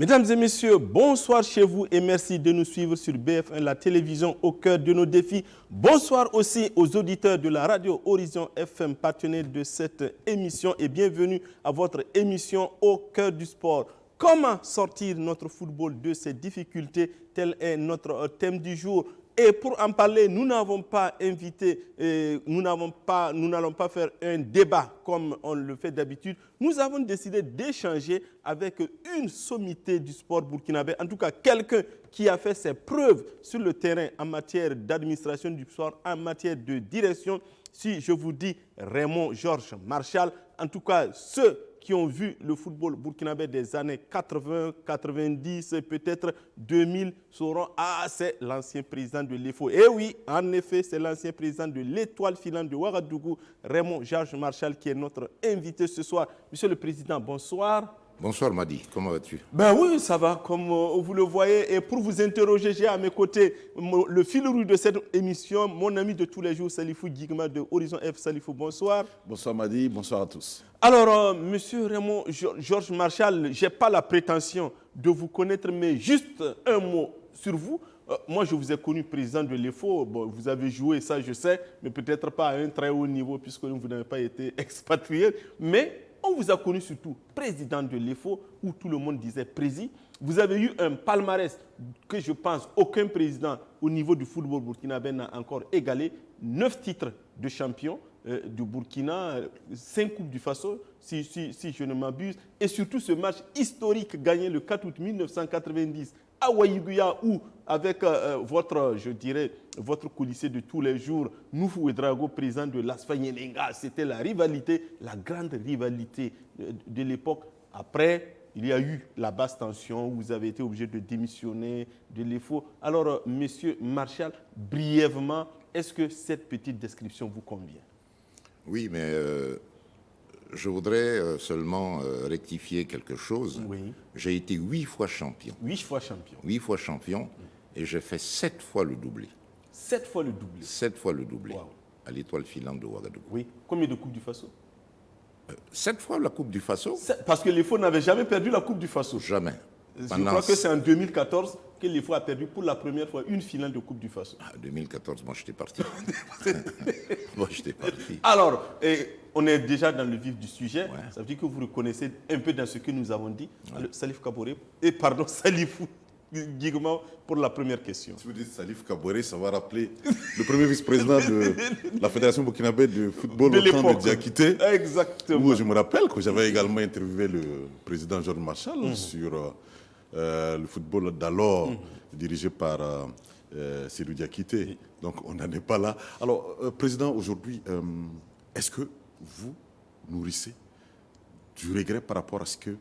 Mesdames et messieurs, bonsoir chez vous et merci de nous suivre sur BF1, la télévision au cœur de nos défis. Bonsoir aussi aux auditeurs de la radio Horizon FM, partenaire de cette émission, et bienvenue à votre émission au cœur du sport. Comment sortir notre football de ses difficultés? Tel est notre thème du jour. Et pour en parler, nous n'avons pas invité, nous n'allons pas faire un débat comme on le fait d'habitude. Nous avons décidé d'échanger avec une sommité du sport burkinabé, en tout cas quelqu'un qui a fait ses preuves sur le terrain en matière d'administration du sport, en matière de direction. Si je vous dis Raymond Georges Marchal, en tout cas ceux qui ont vu le football burkinabé des années 80, 90, peut-être 2000, sauront « Ah, c'est l'ancien président de l'EFO ». Et oui, en effet, c'est l'ancien président de l'Étoile filante de Ouagadougou, Raymond Georges Marchal, qui est notre invité ce soir. Monsieur le Président, bonsoir. Bonsoir Madi, comment vas-tu? Ben oui, ça va, comme vous le voyez. Et pour vous interroger, j'ai à mes côtés le fil rouge de cette émission, mon ami de tous les jours, Salifou Guigma de Horizon F. Salifou, bonsoir. Bonsoir Madi, bonsoir à tous. Alors, monsieur Raymond Georges Marchal, je n'ai pas la prétention de vous connaître, mais juste un mot sur vous. Moi, je vous ai connu président de l'EFO. Bon, vous avez joué, ça je sais, mais peut-être pas à un très haut niveau, puisque vous n'avez pas été expatrié. Mais on vous a connu surtout président de l'EFO, où tout le monde disait président. Vous avez eu un palmarès que je pense aucun président au niveau du football burkinabé n'a encore égalé. 9 titres de champion du Burkina, 5 coupes du Faso, si je ne m'abuse. Et surtout ce match historique gagné le 4 août 1990 à Ouaïgouya, où avec votre coulissier de tous les jours, Noufou Ouedraogo, président de l'ASFA Yenenga, c'était la rivalité, la grande rivalité de l'époque. Après, il y a eu la basse tension, où vous avez été obligé de démissionner de l'EFO. Alors, monsieur Marchal, brièvement, est-ce que cette petite description vous convient? Oui, mais je voudrais seulement rectifier quelque chose. Oui. J'ai été 8 fois champion. 8 fois champion. 8 fois champion et j'ai fait 7 fois le doublé. 7 fois le doublé. 7 fois le doublé. Wow. À l'Étoile filante de Ouagadougou. Oui. Combien de coupes du Faso? 7 fois la Coupe du Faso? Parce que l'EFO n'avait jamais perdu la Coupe du Faso. Jamais. Je crois que c'est en 2014 que l'EFO a perdu pour la première fois une finale de Coupe du Faso. Ah, 2014, moi j'étais parti. Moi j'étais parti. Alors, on est déjà dans le vif du sujet. Ouais. Ça veut dire que vous reconnaissez un peu dans ce que nous avons dit. Ouais. Alors, Salifou Guigma pour la première question. Si vous dites Salif Kaboré, ça va rappeler le premier vice-président de la Fédération burkinabé de football De au temps l'époque. de Diakité. Exactement. Où je me rappelle que j'avais également interviewé le président Georges Marchal sur le football d'alors, dirigé par Sédou Diakité. Donc on n'en est pas là. Alors, président, aujourd'hui, est-ce que vous nourrissez du regret par rapport à ce que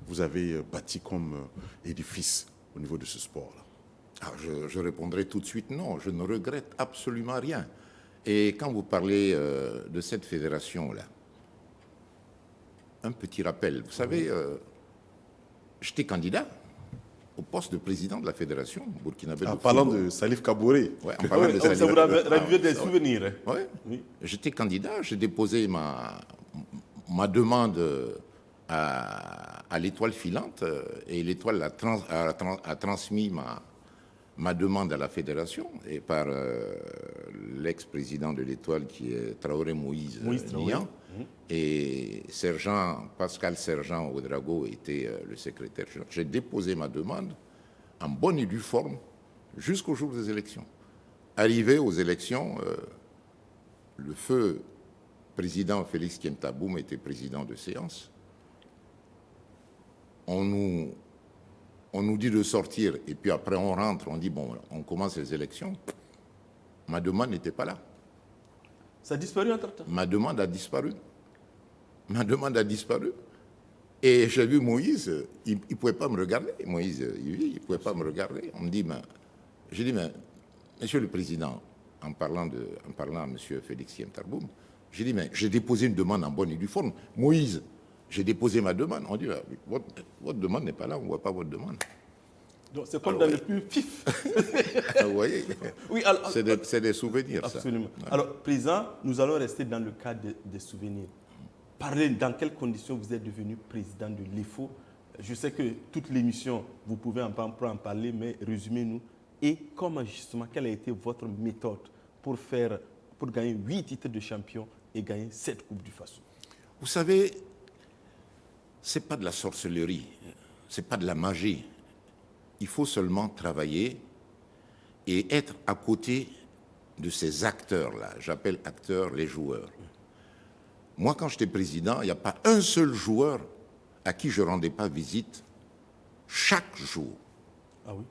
vous avez bâti comme édifice au niveau de ce sport-là? Ah, je répondrai tout de suite non, je ne regrette absolument rien. Et quand vous parlez de cette fédération-là, un petit rappel. Vous savez, j'étais candidat au poste de président de la fédération burkinabé. En parlant de Salif Kaboré. Ouais, en parlant de Ça Salif. vous ravive des souvenirs. Hein. Ouais. Oui. J'étais candidat, j'ai déposé ma demande à l'Étoile filante et l'Étoile a transmis ma demande à la fédération et par l'ex-président de l'Étoile qui est Traoré Moïse Nian. Et Pascal Sergent Ouedraogo était le secrétaire général. J'ai déposé ma demande en bonne et due forme jusqu'au jour des élections. Arrivé aux élections, le feu président Félix Kiemtaboum était président de séance. On nous dit de sortir et puis après on rentre, on dit bon, on commence les élections. Ma demande n'était pas là. Ça a disparu entre-temps. Ma demande a disparu. Ma demande a disparu. Et j'ai vu Moïse, il ne pouvait pas me regarder. Moïse, il ne pouvait pas me regarder. On me dit, j'ai dit, mais, monsieur le président, en parlant à monsieur Félix Kiemtaboum, j'ai dit, mais j'ai déposé une demande en bonne et due forme. Moïse, j'ai déposé ma demande. On dit, votre demande n'est pas là, on ne voit pas votre demande. Donc c'est comme dans le plus pif. Vous voyez, Oui, c'est des souvenirs, absolument. ça. Alors, président, nous allons rester dans le cadre des souvenirs. Parlez dans quelles conditions vous êtes devenu président de l'EFO. Je sais que toute l'émission, vous pouvez en parler, mais résumez-nous. Et comment justement, quelle a été votre méthode pour gagner 8 titres de champion et gagner 7 Coupes du Faso? Vous savez, ce n'est pas de la sorcellerie, ce n'est pas de la magie. Il faut seulement travailler et être à côté de ces acteurs-là. J'appelle acteurs les joueurs. Moi, quand j'étais président, il n'y a pas un seul joueur à qui je ne rendais pas visite chaque jour. Ah oui?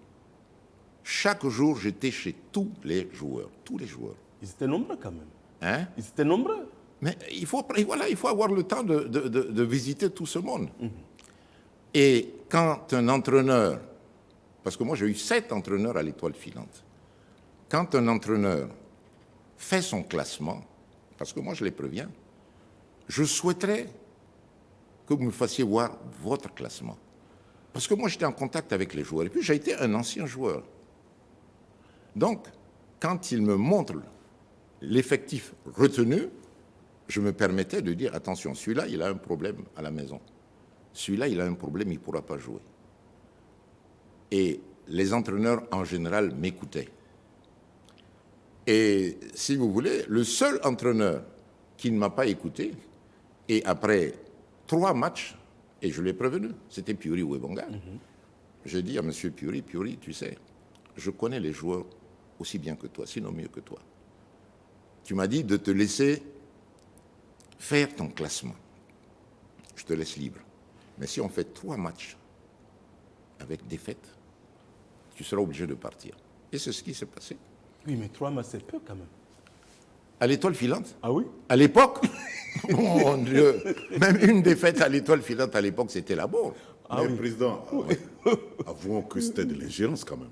Chaque jour, j'étais chez tous les joueurs. Tous les joueurs. Ils étaient nombreux quand même. Hein? Ils étaient nombreux. Mais il faut avoir le temps de visiter tout ce monde. Et quand un entraîneur, parce que moi j'ai eu 7 entraîneurs à l'Étoile filante, quand un entraîneur fait son classement, parce que moi je les préviens, je souhaiterais que vous me fassiez voir votre classement. Parce que moi j'étais en contact avec les joueurs, et puis j'ai été un ancien joueur. Donc, quand il me montre l'effectif retenu, je me permettais de dire, attention, celui-là, il a un problème à la maison. Celui-là, il a un problème, il ne pourra pas jouer. Et les entraîneurs, en général, m'écoutaient. Et si vous voulez, le seul entraîneur qui ne m'a pas écouté, et après 3 matchs, et je l'ai prévenu, c'était Piori Ouebonga, j'ai dit à M. Piori, tu sais, je connais les joueurs aussi bien que toi, sinon mieux que toi. Tu m'as dit de te laisser faire ton classement. Je te laisse libre. Mais si on fait 3 matchs avec défaite, tu seras obligé de partir. Et c'est ce qui s'est passé. Oui, mais 3 matchs, c'est peu quand même. À l'Étoile filante? Ah oui? À l'époque, mon Dieu, même une défaite à l'Étoile filante à l'époque, c'était la mort. Mais président, avouons que c'était de l'ingérence quand même.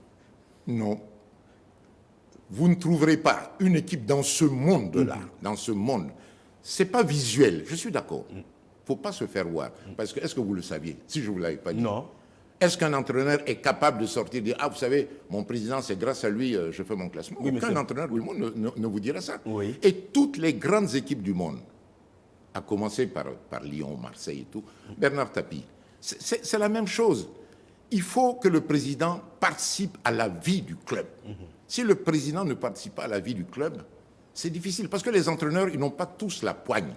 Non. Vous ne trouverez pas une équipe dans ce monde-là, dans ce monde. Ce n'est pas visuel, je suis d'accord. Il ne faut pas se faire voir. Parce que, est-ce que vous le saviez? Si je ne vous l'avais pas dit. Non. Est-ce qu'un entraîneur est capable de sortir et de dire, ah, vous savez, mon président, c'est grâce à lui, je fais mon classement? Oui, aucun entraîneur du monde ne vous dira ça. Oui. Et toutes les grandes équipes du monde, à commencer par Lyon, Marseille et tout, Bernard Tapie, c'est la même chose. Il faut que le président participe à la vie du club. Si le président ne participe pas à la vie du club, c'est difficile, parce que les entraîneurs, ils n'ont pas tous la poigne.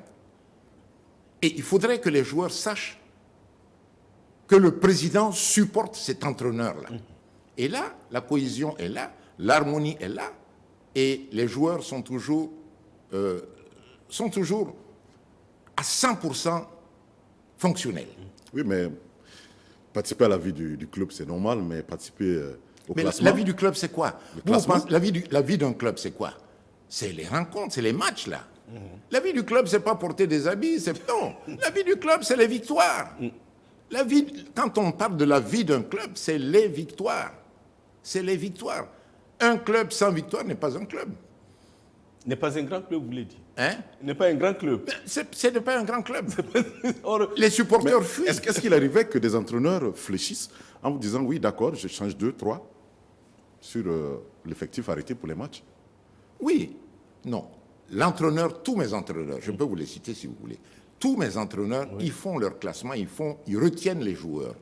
Et il faudrait que les joueurs sachent que le président supporte cet entraîneur-là. Et là, la cohésion est là, l'harmonie est là, et les joueurs sont toujours à 100% fonctionnels. Oui, mais participer à la vie du club, c'est normal, mais participer au Mais classement... la vie du club, c'est quoi? classement? La vie d'un club, c'est quoi? C'est les rencontres, c'est les matchs, là. La vie du club, c'est pas porter des habits, non. La vie du club, c'est les victoires. Quand on parle de la vie d'un club, c'est les victoires. C'est les victoires. Un club sans victoire n'est pas un club. N'est pas un grand club, vous voulez dire? Hein? N'est pas un grand club. C'est pas un grand club. Or, Les supporters Mais fuient. est-ce qu'il arrivait que des entraîneurs fléchissent en vous disant, oui, d'accord, je change 2, 3 sur l'effectif arrêté pour les matchs? Oui, non. L'entraîneur, tous mes entraîneurs, je peux vous les citer si vous voulez, tous mes entraîneurs, ils font leur classement, ils retiennent les joueurs.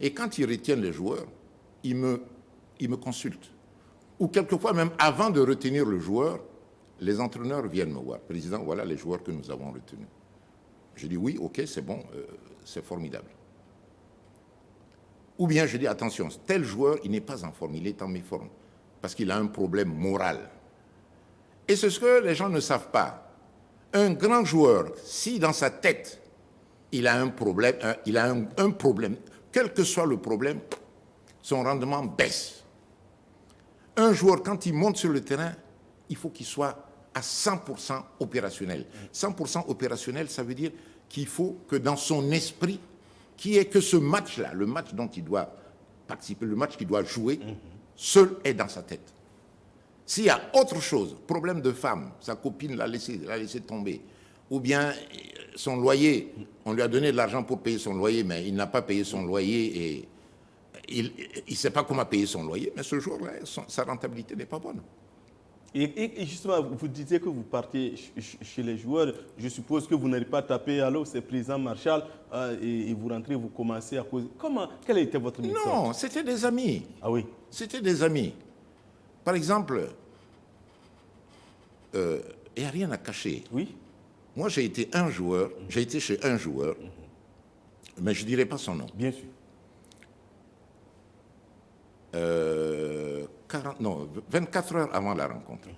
Et quand ils retiennent les joueurs, ils me consultent. Ou quelquefois, même avant de retenir le joueur, les entraîneurs viennent me voir. Président, voilà les joueurs que nous avons retenus. Je dis oui, ok, c'est bon, c'est formidable. Ou bien je dis, attention, tel joueur, il n'est pas en forme, il est en méforme, parce qu'il a un problème moral. Et c'est ce que les gens ne savent pas. Un grand joueur, si dans sa tête, il a un problème, un problème, quel que soit le problème, son rendement baisse. Un joueur, quand il monte sur le terrain, il faut qu'il soit à 100% opérationnel. 100% opérationnel, ça veut dire qu'il faut que dans son esprit, qui est que ce match-là, le match dont il doit participer, le match qu'il doit jouer, seul est dans sa tête. S'il y a autre chose, problème de femme, sa copine l'a laissé tomber, ou bien son loyer, on lui a donné de l'argent pour payer son loyer, mais il n'a pas payé son loyer et il ne sait pas comment payer son loyer, mais ce jour-là, sa rentabilité n'est pas bonne. Et justement, vous disiez que vous partez chez les joueurs. Je suppose que vous n'allez pas taper « Allô, c'est président Marshall et vous rentrez, vous commencez à causer. Quelle était votre méthode? Non, c'était des amis. Ah oui. C'était des amis. Par exemple, il n'y a rien à cacher. Oui. Moi, j'ai été chez un joueur, mais je ne dirai pas son nom. Bien sûr. 24 heures avant la rencontre.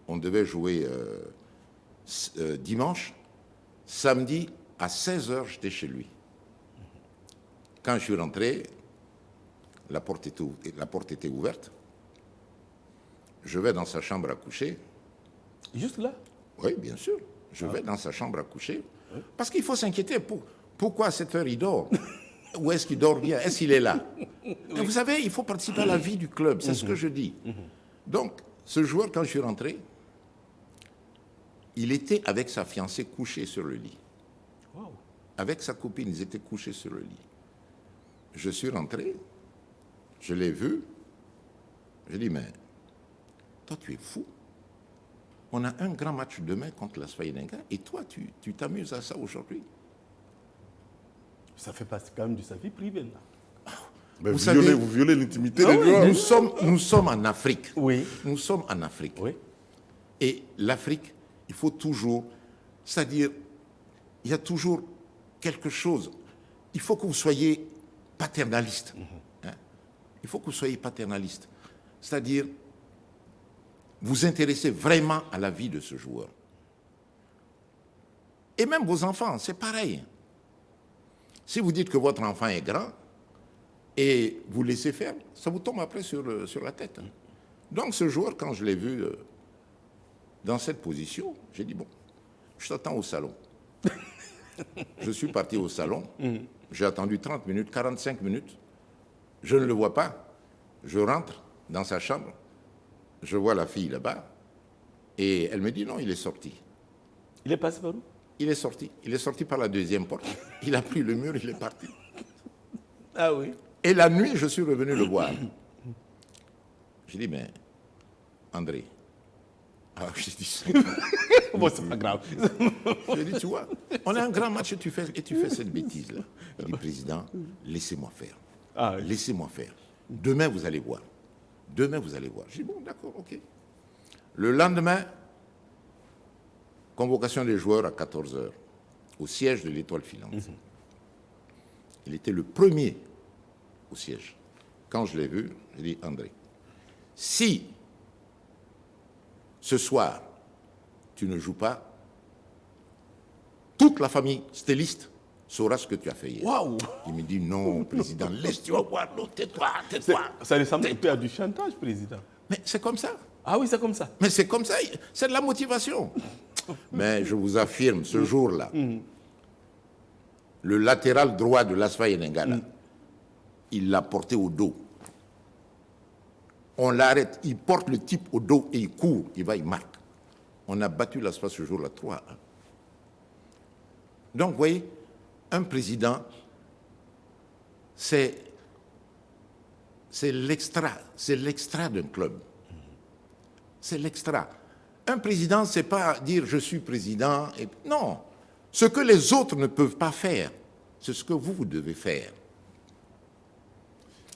On devait jouer dimanche. Samedi, à 16 heures, j'étais chez lui. Quand je suis rentré, la porte était ouverte. Je vais dans sa chambre à coucher. Juste là? Oui, bien sûr. Je vais dans sa chambre à coucher. Parce qu'il faut s'inquiéter. Pourquoi à cette heure il dort? Où est-ce qu'il dort bien? Est-ce qu'il est là? Et vous savez, il faut participer à la vie du club. C'est ce que je dis. Donc, ce joueur, quand je suis rentré, il était avec sa fiancée couchée sur le lit. Wow. Avec sa copine, ils étaient couchés sur le lit. Je suis rentré, je l'ai vu. J'ai dit, mais toi, tu es fou. On a un grand match demain contre la Sfaïnenga et toi, tu t'amuses à ça aujourd'hui. Ça fait partie quand même de sa vie privée, là. Mais Vous vous violez l'intimité des oui. joueurs. Nous sommes en Afrique. Oui. Nous sommes en Afrique. Oui. Et l'Afrique, il faut toujours, c'est-à-dire, il y a toujours quelque chose. Il faut que vous soyez paternaliste. Hein. Il faut que vous soyez paternaliste. C'est-à-dire, vous intéressez vraiment à la vie de ce joueur. Et même vos enfants, c'est pareil. Si vous dites que votre enfant est grand et vous laissez faire, ça vous tombe après sur la tête. Donc ce joueur, quand je l'ai vu dans cette position, j'ai dit, bon, je t'attends au salon. Je suis parti au salon, j'ai attendu 30 minutes, 45 minutes, je ne le vois pas. Je rentre dans sa chambre, je vois la fille là-bas, et elle me dit, non, il est sorti. Il est passé par où? Il est sorti par la deuxième porte, il a pris le mur, il est parti. Ah oui. Et la nuit, je suis revenu le voir. J'ai dit, mais André, j'ai dit, Bon, c'est pas grave. j'ai dit, tu vois, on a un grand match et tu fais cette bêtise-là. Il dit, président, laissez-moi faire. Ah oui. Laissez-moi faire. Demain, vous allez voir. Demain, vous allez voir. J'ai dit, bon, d'accord, ok. Le lendemain, convocation des joueurs à 14 heures, au siège de l'Étoile filante. Il était le premier au siège. Quand je l'ai vu, j'ai dit, André, si ce soir, tu ne joues pas, toute la famille stéliste saura ce que tu as fait hier. Waouh. Il me dit, non, président, laisse-toi voir, non, tais-toi, tais-toi. Ça ressemble un peu à du chantage, président. Mais c'est comme ça. Ah oui, c'est comme ça. Mais c'est comme ça, c'est de la motivation. Mais je vous affirme, ce jour-là, le latéral droit de l'Asfa Yenengala, il l'a porté au dos. On l'arrête, il porte le type au dos et il court, il va, il marque. On a battu l'Asfa ce jour-là 3-1. Donc, vous voyez, un président, c'est l'extra d'un club. C'est l'extra. Un président, c'est pas dire je suis président. Non. Ce que les autres ne peuvent pas faire, c'est ce que vous devez faire.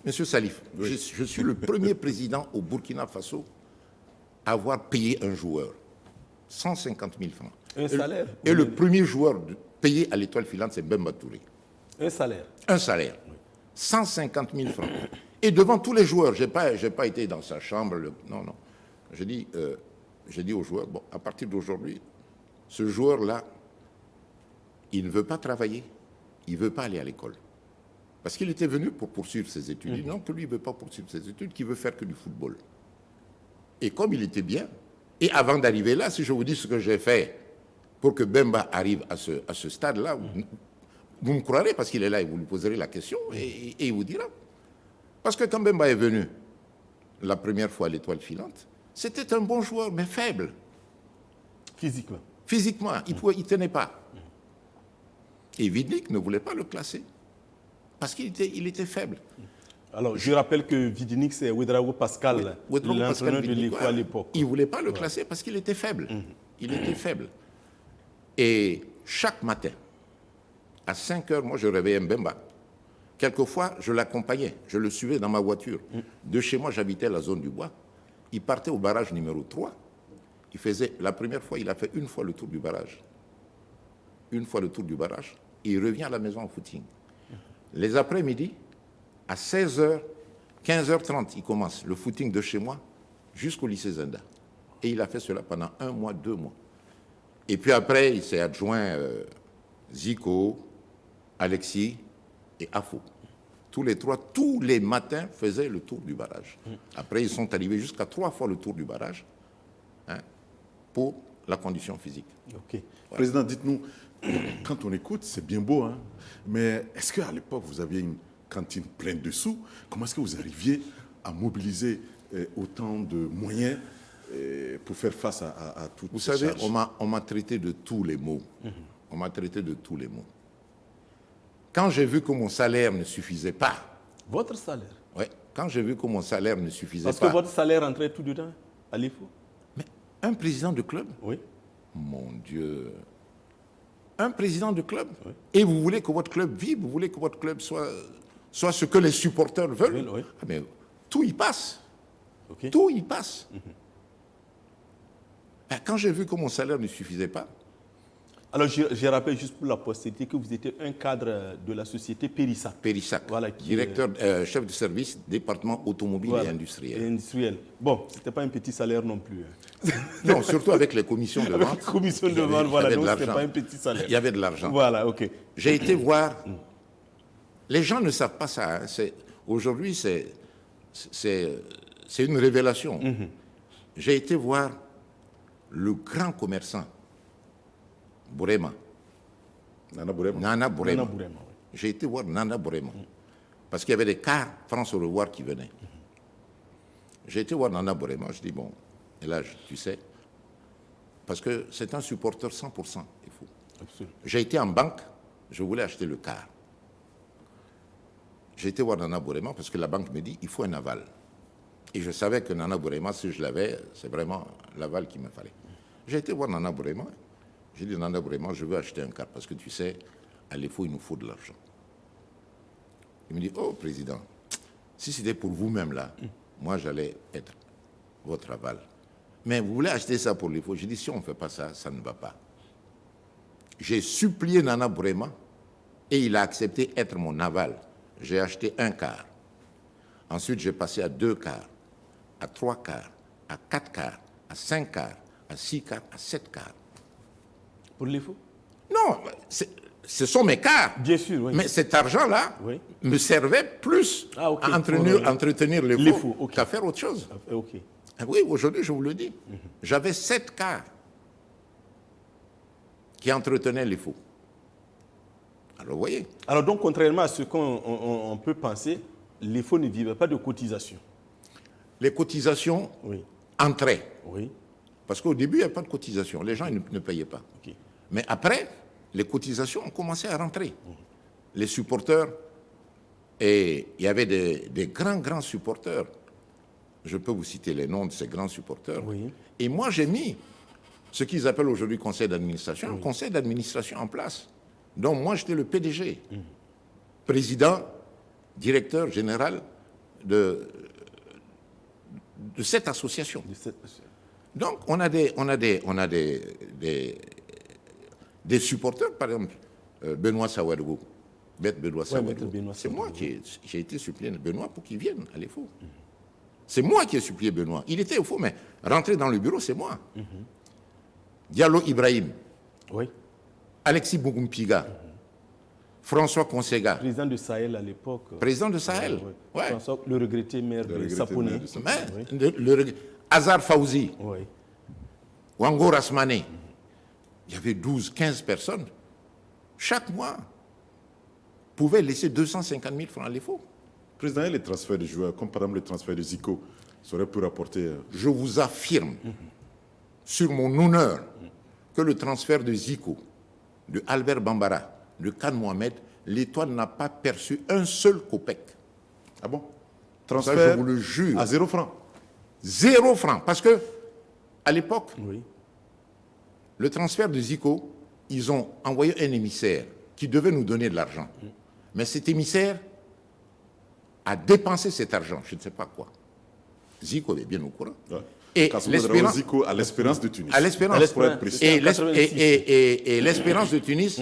Monsieur Salif, je suis le premier président au Burkina Faso à avoir payé un joueur. 150 000 francs. Un salaire. Et le premier joueur payé à l'Étoile filante, c'est Bemba Touré. Un salaire. Un salaire. 150 000 francs. Et devant tous les joueurs, je n'ai pas été dans sa chambre. Non, non. J'ai dit aux joueurs, bon, à partir d'aujourd'hui, ce joueur-là, il ne veut pas travailler, il ne veut pas aller à l'école. Parce qu'il était venu pour poursuivre ses études. Il dit non, que lui, il ne veut pas poursuivre ses études, qu'il veut faire que du football. Et comme il était bien, et avant d'arriver là, si je vous dis ce que j'ai fait pour que Bemba arrive à ce stade-là, vous me croirez parce qu'il est là et vous lui poserez la question et il vous dira. Parce que quand Bemba est venu la première fois à l'Étoile filante, c'était un bon joueur, mais faible. Physiquement. Physiquement, il ne tenait pas. Et Vidnik ne voulait pas le classer, parce qu'il était faible. Alors, je rappelle que Vidinik, c'est Ouedraogo Pascal, Ouedraogo Pascal l'entraîneur de Vidinik, l'EFO à l'époque. il ne voulait pas le classer parce qu'il était faible. Il était faible. Et chaque matin, à 5 heures, moi, je réveillais Mbemba. Quelquefois, je l'accompagnais, je le suivais dans ma voiture. De chez moi, j'habitais la zone du bois. Il partait au barrage numéro 3. Il faisait, la première fois, il a fait une fois le tour du barrage. Une fois le tour du barrage. Et il revient à la maison en footing. Les après-midi, à 16h, 15h30, il commence le footing de chez moi jusqu'au lycée Zenda. Et il a fait cela pendant 1 mois, 2 mois. Et puis après, il s'est adjoint Zico, Alexis et Afo. Tous les trois, tous les matins, faisaient le tour du barrage. Après, ils sont arrivés jusqu'à 3 fois le tour du barrage pour la condition physique. Ok. Voilà. Président, dites-nous, quand on écoute, c'est bien beau, hein, mais est-ce qu'à l'époque, vous aviez une cantine pleine de sous? Comment est-ce que vous arriviez à mobiliser autant de moyens pour faire face à toutes ces charges? Vous savez, on m'a traité de tous les mots. On m'a traité de tous les mots. Quand j'ai vu que mon salaire ne suffisait pas... Votre salaire? Oui, quand j'ai vu que mon salaire ne suffisait pas... Parce que votre salaire entrait tout dedans à l'IFO? Mais un président de club? Oui. Mon Dieu... Un président de club? Oui. Et vous voulez que votre club vive, vous voulez que votre club soit ce que les supporters veulent? Oui. Ah, mais tout y passe. Okay. Tout y passe. Quand j'ai vu que mon salaire ne suffisait pas... Alors, je rappelle juste pour la postérité que vous étiez un cadre de la société Périssac. Périssac, voilà, directeur, chef de service, département automobile et industriel. Bon, ce n'était pas un petit salaire non plus. Non, surtout avec les commissions de vente. Commissions de vente, voilà, donc ce n'était pas un petit salaire. Il y avait de l'argent. Voilà, ok. J'ai été voir... Les gens ne savent pas ça. Hein. Aujourd'hui, c'est une révélation. J'ai été voir le grand commerçant, Bourema. Nana Bourema. Oui. J'ai été voir Nana Bourema. Parce qu'il y avait des cars France au revoir qui venaient. J'ai été voir Nana Bourema. Je dis, bon, et là, tu sais, parce que c'est un supporter 100%, il faut. J'ai été en banque, je voulais acheter le car. J'ai été voir Nana Bourema parce que la banque me dit, il faut un aval. Et je savais que Nana Bourema, si je l'avais, c'est vraiment l'aval qu'il me fallait. J'ai été voir Nana Bourema. J'ai dit, Nana Bourema, je veux acheter un car parce que tu sais, à l'IFO, il nous faut de l'argent. Il me dit, oh, président, si c'était pour vous-même là, moi, j'allais être votre aval. Mais vous voulez acheter ça pour l'IFO? J'ai dit, si on ne fait pas ça, ça ne va pas. J'ai supplié Nana Bourema et il a accepté être mon aval. J'ai acheté un car. Ensuite, j'ai passé à 2 cars, à 3 cars, à 4 cars, à 5 cars, à 6 cars, à 7 cars. Pour l'IFO? Non, ce sont mes cars. Bien sûr, oui. Mais cet argent-là me servait plus à entretenir l'IFO qu'à faire autre chose. Okay. Oui, aujourd'hui, je vous le dis. J'avais 7 cars qui entretenaient l'IFO. Alors, vous voyez. Alors, donc, contrairement à ce qu'on peut penser, l'IFO ne vivait pas de cotisations. Les cotisations entraient. Oui. Parce qu'au début, il n'y avait pas de cotisation. Les gens ne payaient pas. Okay. Mais après, les cotisations ont commencé à rentrer. Les supporters, et il y avait des grands supporters. Je peux vous citer les noms de ces grands supporters. Oui. Et moi, j'ai mis ce qu'ils appellent aujourd'hui conseil d'administration, un conseil d'administration en place. Donc moi, j'étais le PDG, président, directeur général de cette association. Donc, on a des supporters, par exemple, Benoît Sawadou, Benoît Sawadou. C'est moi qui j'ai été supplié Benoît pour qu'il vienne à l'IFO. C'est moi qui ai supplié Benoît. Il était au fond, mais rentrer dans le bureau, c'est moi. Diallo Ibrahim. Oui. Alexis Bougumpiga. François Consega. Président de Sahel à l'époque. Président de Sahel. Ouais. François, le regretté maire de Saponé. Hazar Fauzi. Oui. Wango Rasmane. Il y avait 12-15 personnes. Chaque mois, pouvaient laisser 250 000 francs à l'IFO. Président, et les transferts de joueurs, comme par exemple le transfert de Zico, ça aurait pu rapporter... Je vous affirme, sur mon honneur, que le transfert de Zico, de Albert Bambara, de Khan Mohamed, l'Étoile n'a pas perçu un seul copec. Ah bon? Transfert Ça, je vous le jure. à 0 francs. 0 francs. Parce que, à l'époque, Oui. le transfert de Zico, ils ont envoyé un émissaire qui devait nous donner de l'argent. Mais cet émissaire a dépensé cet argent, je ne sais pas quoi. Zico est bien au courant. Ouais. Et Kassoum l'Espérance, Zico à l'Espérance de Tunis. à l'Espérance. À l'Espérance, précis. c'était en 86. Et l'Espérance de Tunis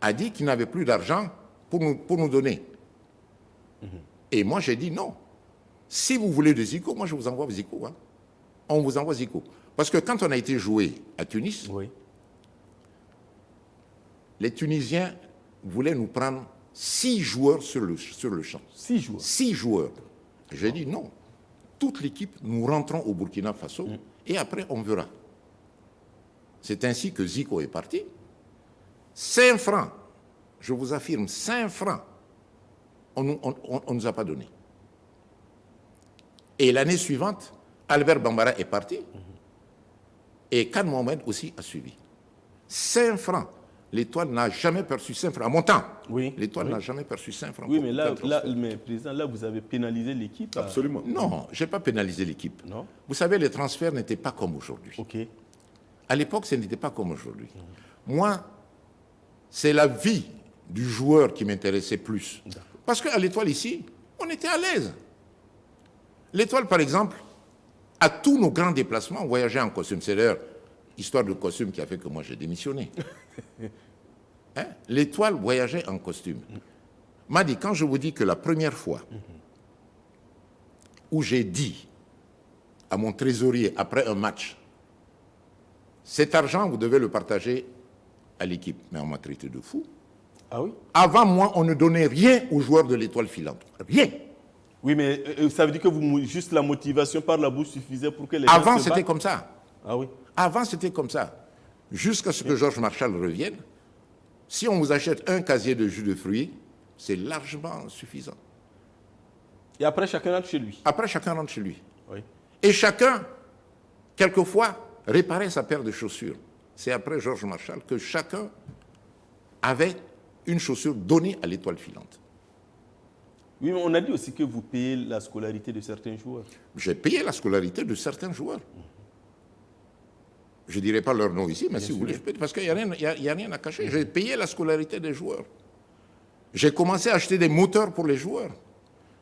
a dit qu'il n'avait plus d'argent pour nous donner. Et moi, j'ai dit non. Si vous voulez de Zico, moi, je vous envoie Zico. Hein. On vous envoie Zico. Parce que quand on a été joué à Tunis, Oui. les Tunisiens voulaient nous prendre 6 joueurs sur le champ. 6 jours. 6 joueurs. J'ai dit non. Toute l'équipe, nous rentrons au Burkina Faso et après, on verra. C'est ainsi que Zico est parti. 5 francs, je vous affirme, 5 francs, on ne nous a pas donné. Et l'année suivante, Albert Bambara est parti et Khan Mohamed aussi a suivi. 5 francs. L'Étoile n'a jamais perçu 5 francs. À mon temps, Oui. l'Étoile Oui. n'a jamais perçu 5 francs. Oui, pour mais là, aucun transfert. mais président, là, vous avez pénalisé l'équipe. Absolument. Non, je n'ai pas pénalisé l'équipe. Non. Vous savez, les transferts n'étaient pas comme aujourd'hui. OK. À l'époque, ce n'était pas comme aujourd'hui. Moi, c'est la vie du joueur qui m'intéressait plus. Parce qu'à l'Étoile ici, on était à l'aise. L'Étoile, par exemple, à tous nos grands déplacements, on voyageait en costume. C'est d'ailleurs histoire de costume qui a fait que moi j'ai démissionné. Hein? L'Étoile voyageait en costume. M'a dit, quand je vous dis que la première fois où j'ai dit à mon trésorier après un match, cet argent, vous devez le partager à l'équipe. Mais on m'a traité de fou. Ah oui? Avant moi, on ne donnait rien aux joueurs de l'Étoile filante. Rien. Oui, mais ça veut dire que juste la motivation par la bourse suffisait pour que les gens Avant, se c'était battent? comme ça. Ah oui? Avant, c'était comme ça. Jusqu'à ce que Georges Marchal revienne, si on vous achète un casier de jus de fruits, c'est largement suffisant. Et après, chacun rentre chez lui. Après, chacun rentre chez lui. Oui. Et chacun, quelquefois, réparait sa paire de chaussures. C'est après Georges Marchal que chacun avait une chaussure donnée à l'Étoile filante. Oui, mais on a dit aussi que vous payez la scolarité de certains joueurs. J'ai payé la scolarité de certains joueurs. Je ne dirai pas leur nom ici, mais si vous voulez, je peux, parce qu'il n'y a rien à cacher. J'ai payé la scolarité des joueurs. J'ai commencé à acheter des moteurs pour les joueurs.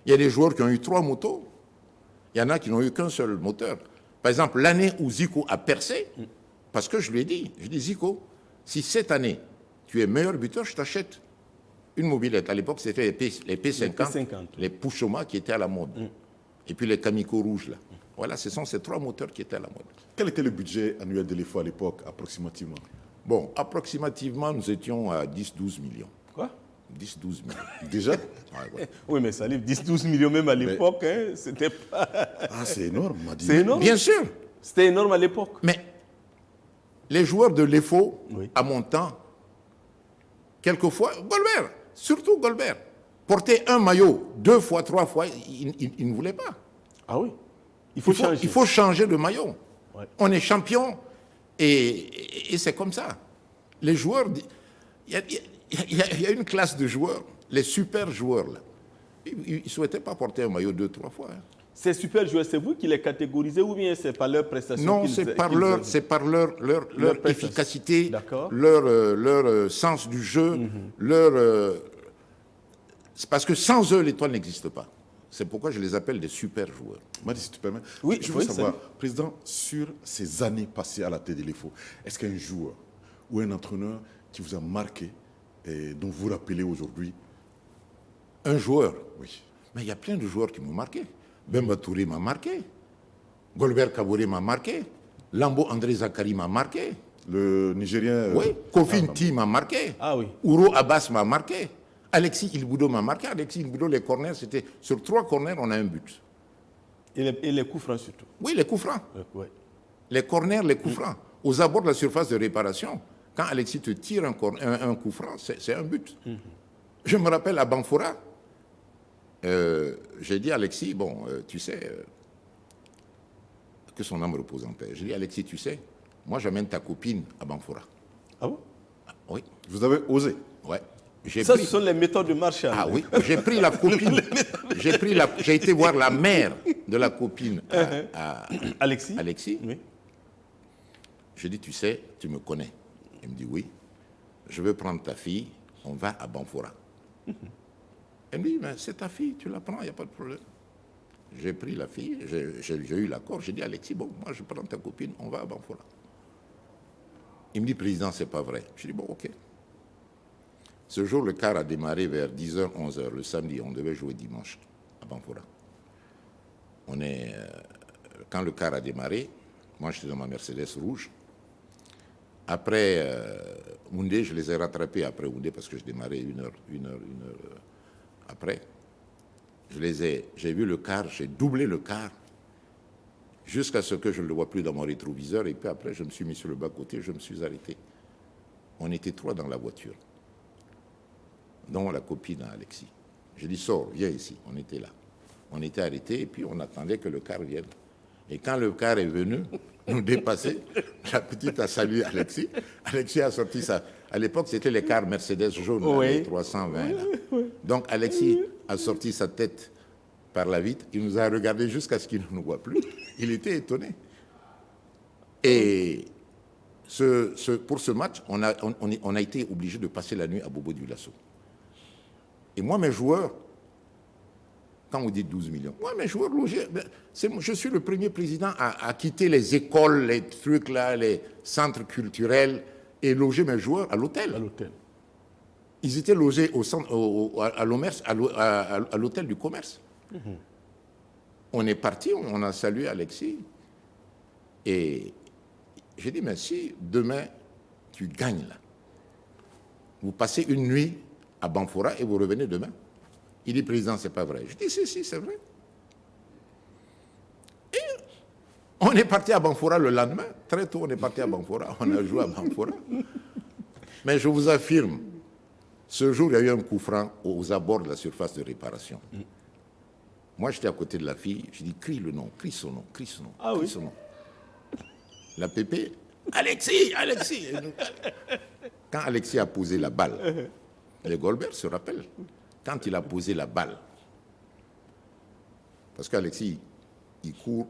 Il y a des joueurs qui ont eu 3 motos. Il y en a qui n'ont eu qu'un seul moteur. Par exemple, l'année où Zico a percé, parce que je lui ai dit, Zico, si cette année, tu es meilleur buteur, je t'achète une mobilette. À l'époque, c'était les P50, les Pouchoma qui étaient à la mode. Et puis les Kamiko rouges, là. Voilà, ce sont ces 3 moteurs qui étaient à la mode. Quel était le budget annuel de l'EFO à l'époque, approximativement? Bon, approximativement, nous étions à 10-12 millions. Quoi? 10-12 millions. Déjà? Ouais. Oui, mais ça livre 10-12 millions même à l'époque. Hein, c'était pas... Ah, c'est énorme, m'a dit. C'est énorme. Bien sûr. C'était énorme à l'époque. Mais les joueurs de l'EFO, Oui. à mon temps, quelquefois, Golbert, surtout Golbert, porter un maillot 2 fois, 3 fois, il ne voulait pas. Ah oui? Il faut changer. Il faut changer de maillot. Ouais. On est champion et c'est comme ça. Les joueurs, il y a une classe de joueurs, les super joueurs, là. Ils ne souhaitaient pas porter un maillot 2-3 fois. Hein. Ces super joueurs, c'est vous qui les catégorisez ou bien c'est par leur prestation? Non, c'est par leur prestation. efficacité, D'accord. leur sens du jeu, c'est parce que sans eux, l'Étoile n'existe pas. C'est pourquoi je les appelle des super joueurs. Madi, si tu permets. Oui, je veux oui, savoir, salut. Président, sur ces années passées à la tête de l'EFO, est-ce qu'il y a un joueur ou un entraîneur qui vous a marqué et dont vous vous rappelez aujourd'hui? Un joueur. Oui. Mais il y a plein de joueurs qui m'ont marqué. Bemba Touré m'a marqué. Golbert Kaboré m'a marqué. Lambo André Zakari m'a marqué. Le Nigérien. Oui. Kofi Nti m'a marqué. Ah oui. Ouro Abbas m'a marqué. Alexis Ilboudo m'a marqué. Alexis Ilboudo, les corners, c'était sur 3 corners, on a un but. Et les coups francs surtout. Oui, les coups francs. Ouais. Les corners, les coups francs. Aux abords de la surface de réparation, quand Alexis te tire un coup franc, c'est un but. Je me rappelle à Banfora, j'ai dit à Alexis, bon, tu sais, que son âme repose en paix. J'ai dit, Alexis, tu sais, moi j'amène ta copine à Banfora. Ah bon? Ah, oui, Vous avez osé. ouais. Ça, ce sont les méthodes de Marshall. Ah oui, j'ai pris la copine. J'ai été voir la mère de la copine à Alexis. Oui. J'ai dit, tu sais, tu me connais. Il me dit, oui. Je veux prendre ta fille, on va à Banfora. Elle me dit, mais c'est ta fille, tu la prends, il n'y a pas de problème. J'ai pris la fille, j'ai eu l'accord, j'ai dit, Alexis, bon, moi je prends ta copine, on va à Banfora. Il me dit, président, c'est pas vrai. Je dis, bon, ok. Ce jour, le car a démarré vers 10h, 11h, le samedi, on devait jouer dimanche à Banfora. Quand le car a démarré, moi j'étais dans ma Mercedes rouge. Après Houndé, je les ai rattrapés après Houndé parce que je démarrais une heure après. J'ai vu le car, j'ai doublé le car jusqu'à ce que je ne le vois plus dans mon rétroviseur. Et puis après, je me suis mis sur le bas-côté, je me suis arrêté. On était 3 dans la voiture, dont la copine à Alexis. J'ai dit, sors, viens ici. On était là. On était arrêtés et puis on attendait que le car vienne. Et quand le car est venu nous dépasser, la petite a salué Alexis. Alexis a sorti ça. À l'époque, c'était les cars Mercedes jaunes, Oui. les 320. Là. Donc Alexis a sorti sa tête par la vitre. Il nous a regardé jusqu'à ce qu'il ne nous voit plus. Il était étonné. Et pour ce match, on a été obligé de passer la nuit à Bobo Dioulasso. Et moi, mes joueurs, quand vous dites 12 millions, moi, mes joueurs logés, je suis le premier président à quitter les écoles, les trucs là, les centres culturels, et loger mes joueurs à l'hôtel. Ils étaient logés à l'hôtel du commerce. On est parti, on a salué Alexis, et j'ai dit, mais si demain, tu gagnes là, vous passez une nuit à Banfora et vous revenez demain. Il dit, président, c'est pas vrai. Je dis, si, c'est vrai. Et on est parti à Banfora le lendemain. Très tôt, on est parti à Banfora. On a joué à Banfora. Mais je vous affirme, ce jour, il y a eu un coup franc aux abords de la surface de réparation. Moi, j'étais à côté de la fille. Je dis, crie le nom, crie son nom, crie son nom, crie son nom. La pépé, Alexis. Quand Alexis a posé la balle, les Goldberg se rappellent. Quand il a posé la balle, parce qu'Alexis, il court,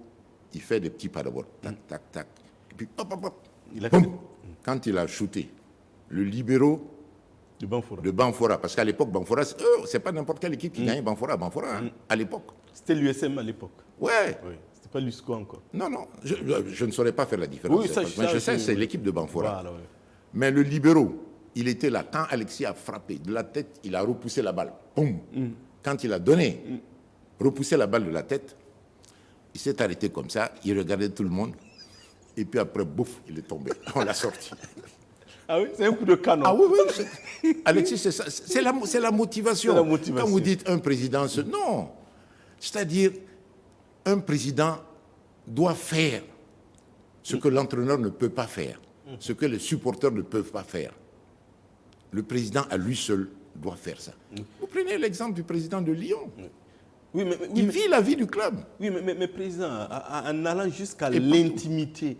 il fait des petits pas d'abord, tac, tac, tac, et puis hop, hop, hop, boum. Quand il a shooté, le libéraux de Banfora, parce qu'à l'époque, Banfora, c'est pas n'importe quelle équipe qui gagnait Banfora, hein, à l'époque. C'était l'USM à l'époque. Ouais. Oui. C'était pas l'USCO encore. Non, je ne saurais pas faire la différence. Oui, mais je sais, c'est l'équipe de Banfora. Voilà, oui. Mais le libéraux, il était là. Quand Alexis a frappé de la tête, il a repoussé la balle. Boum. Quand il a repoussé la balle de la tête, il s'est arrêté comme ça, il regardait tout le monde, et puis après, bouf, il est tombé. On l'a sorti. Ah oui, c'est un coup de canon. Ah oui. Alexis, c'est ça. C'est la motivation. Quand vous dites un président, non. C'est-à-dire, un président doit faire ce que l'entraîneur ne peut pas faire, ce que les supporters ne peuvent pas faire. Le président, à lui seul, doit faire ça. Vous prenez l'exemple du président de Lyon. Oui, il vit la vie du club. Oui, mais président, en allant jusqu'à l'intimité,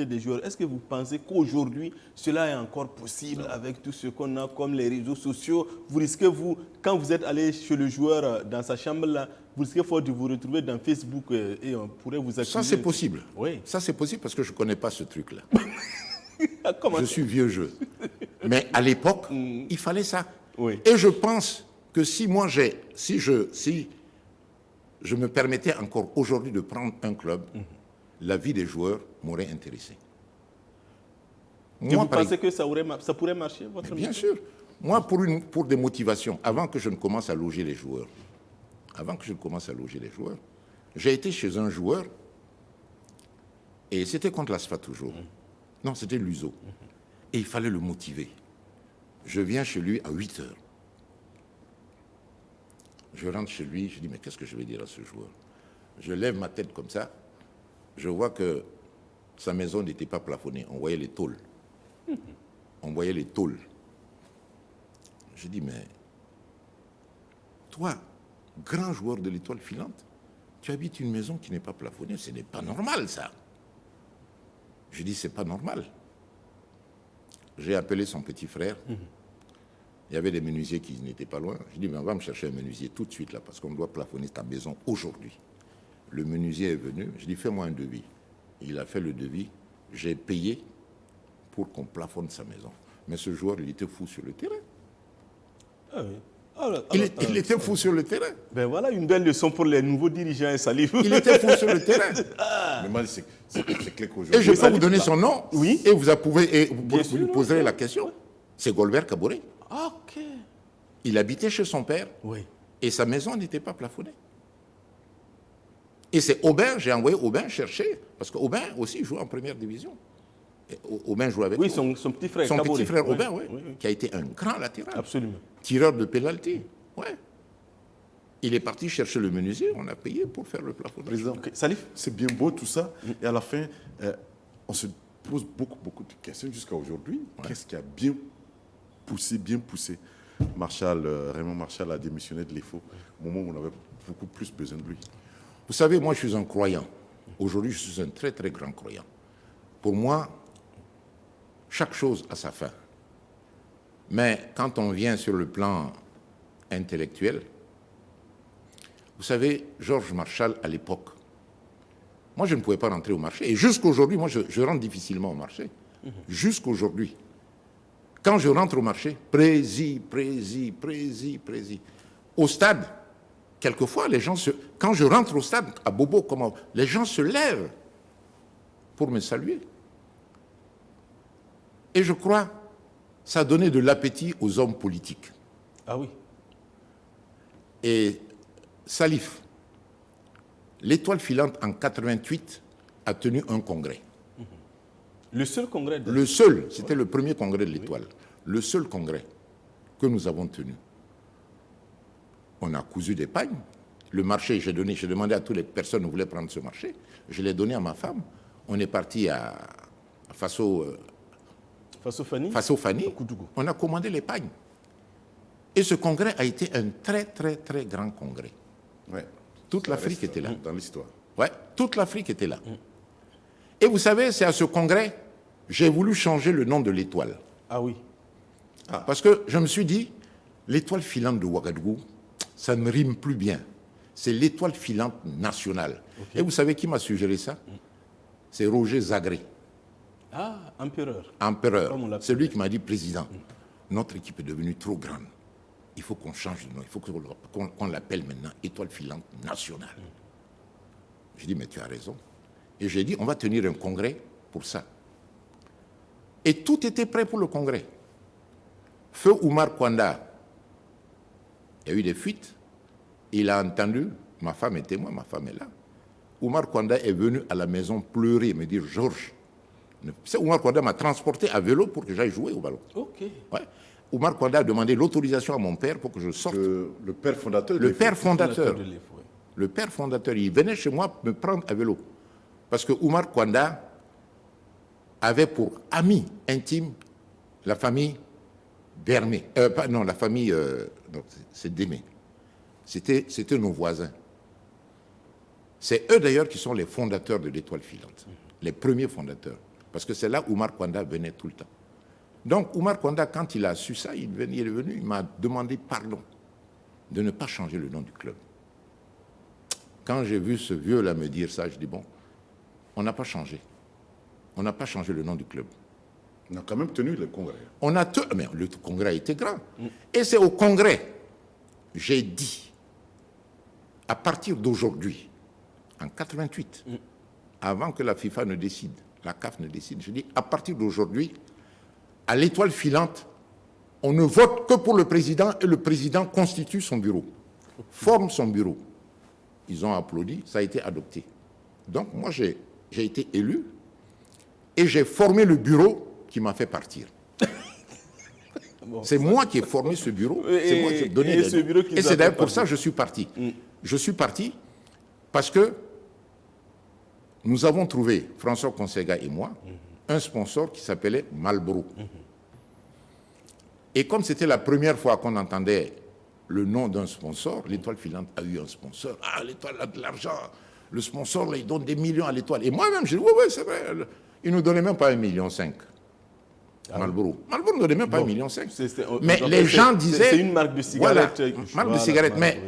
des joueurs, est-ce que vous pensez qu'aujourd'hui, cela est encore possible avec tout ce qu'on a comme les réseaux sociaux? Vous risquez, quand vous êtes allé chez le joueur dans sa chambre, là, vous risquez fort de vous retrouver dans Facebook et on pourrait vous accuser. Ça, c'est possible. Oui. Ça, c'est possible parce que je ne connais pas ce truc-là. Je suis vieux jeu. Mais à l'époque, il fallait ça. Oui. Et je pense que si je me permettais encore aujourd'hui de prendre un club, la vie des joueurs m'aurait intéressé. Et vous pensez que ça pourrait marcher, votre bien sûr. Moi, pour des motivations, avant que je ne commence à loger les joueurs, j'ai été chez un joueur, et c'était contre l'ASFA toujours. Non, c'était l'USO. Et il fallait le motiver. Je viens chez lui à 8 heures. Je rentre chez lui, je dis, mais qu'est-ce que je vais dire à ce joueur? Je lève ma tête comme ça, je vois que sa maison n'était pas plafonnée, on voyait les tôles. Je dis, mais toi, grand joueur de l'Étoile filante, tu habites une maison qui n'est pas plafonnée, ce n'est pas normal ça. Je dis, c'est pas normal. J'ai appelé son petit frère. Il y avait des menuisiers qui n'étaient pas loin. Je dis, mais on va me chercher un menuisier tout de suite là, parce qu'on doit plafonner ta maison aujourd'hui. Le menuisier est venu, je dis, fais-moi un devis. Il a fait le devis, j'ai payé pour qu'on plafonne sa maison. Mais ce joueur, il était fou sur le terrain. Ah oui. Il était fou sur le terrain. Ben voilà une belle leçon pour les nouveaux dirigeants et Salif. Il était fou sur le terrain. Mais moi, c'est clair qu'aujourd'hui. Et je peux vous donner son nom. Oui. Et vous lui poserez oui. la question. C'est Golbert Kaboré. Ah, ok. Il habitait chez son père Oui. et sa maison n'était pas plafonnée. Et c'est Aubin, j'ai envoyé Aubin chercher, parce qu'Aubin aussi jouait en première division. Et Aubin jouait avec Oui, nous. son petit frère. Son Kaboré. petit frère Oui, Aubin, oui, oui, oui. qui a été un grand latéral. Absolument. Tireur de pénalty. Ouais. Il est parti chercher le menuisier, on a payé pour faire le plafonnage. Président, Ok. Salif. c'est bien beau tout ça. Et à la fin, on se pose beaucoup de questions jusqu'à aujourd'hui. Qu'est-ce qui a bien poussé Raymond Marchal a démissionné de l'EFO au moment où on avait beaucoup plus besoin de lui? Vous savez, moi, je suis un croyant. Aujourd'hui, je suis un très, très grand croyant. Pour moi, chaque chose a sa fin. Mais quand on vient sur le plan intellectuel, vous savez, Georges Marchal, à l'époque, moi, je ne pouvais pas rentrer au marché. Et jusqu'aujourd'hui, moi, je rentre difficilement au marché. Jusqu'aujourd'hui. Quand je rentre au marché, prési. Au stade, quelquefois, quand je rentre au stade, à Bobo, les gens se lèvent pour me saluer. Et je crois, ça a donné de l'appétit aux hommes politiques. Ah oui. Et Salif, l'étoile filante en 88 a tenu un congrès. Le seul congrès de... Le seul, c'était le premier congrès de l'étoile. Le seul congrès que nous avons tenu. On a cousu des pagnes. Le marché, j'ai demandé à toutes les personnes qui voulaient prendre ce marché. Je l'ai donné à ma femme. On est parti à Faso Fani. On a commandé les pagnes. Et ce congrès a été un très, très, très grand congrès. Ouais. Toute l'Afrique était là. Dans l'histoire. Ouais, toute l'Afrique était là. Et vous savez, c'est à ce congrès, j'ai voulu changer le nom de l'étoile. Ah oui. Parce que je me suis dit, l'étoile filante de Ouagadougou, ça ne rime plus bien. C'est l'étoile filante nationale. Okay. Et vous savez qui m'a suggéré ça? C'est Roger Zagré. Ah, empereur. Empereur. C'est lui qui m'a dit, président, notre équipe est devenue trop grande. Il faut qu'on change de nom. Il faut qu'on l'appelle maintenant étoile filante nationale. J'ai dit, mais tu as raison. Et j'ai dit, on va tenir un congrès pour ça. Et tout était prêt pour le congrès. Feu Oumar Kwanda, il y a eu des fuites. Il a entendu, ma femme est témoin, ma femme est là. Oumar Kwanda est venu à la maison pleurer, me dire, Georges, Oumar Kwanda m'a transporté à vélo pour que j'aille jouer au ballon. Ok. Ouais. Oumar Kwanda a demandé l'autorisation à mon père pour que je sorte. Le père fondateur. Le père fondateur. de l'EFO, oui. Le père fondateur, il venait chez moi me prendre à vélo. Parce que Oumar Kwanda avait pour ami intime la famille Dermé. La famille... c'est Démé. C'était nos voisins. C'est eux d'ailleurs qui sont les fondateurs de l'étoile filante. Les premiers fondateurs. Parce que c'est là où Oumar Kwanda venait tout le temps. Donc Oumar Kwanda, quand il a su ça, il est venu, il m'a demandé pardon de ne pas changer le nom du club. Quand j'ai vu ce vieux-là me dire ça, je dis bon, on n'a pas changé. On n'a pas changé le nom du club. On a quand même tenu le congrès. Mais le congrès a été grand. Et c'est au congrès, j'ai dit, à partir d'aujourd'hui, en 88, avant que la FIFA ne décide, la CAF ne décide, je dis, à partir d'aujourd'hui, à l'étoile filante, on ne vote que pour le président et le président constitue son bureau, forme son bureau. Ils ont applaudi, ça a été adopté. Donc moi, j'ai été élu et j'ai formé le bureau qui m'a fait partir. Bon, c'est moi qui ai formé ce bureau, c'est moi qui ai donné les noms. Et c'est d'ailleurs pour ça que je suis parti. Je suis parti parce que nous avons trouvé, François Consega et moi, un sponsor qui s'appelait Marlboro. Et comme c'était la première fois qu'on entendait le nom d'un sponsor, l'étoile filante a eu un sponsor. Ah, l'étoile a de l'argent. Le sponsor, là, il donne des millions à l'étoile. Et moi-même, je dis, oui, c'est vrai. Il ne nous donnait même pas 1,5 million. Marlboro. Marlboro ne donnait même pas 1,5 million. Mais donc, les gens disaient... C'est une marque de cigarette. Voilà, marque de cigarette. Mais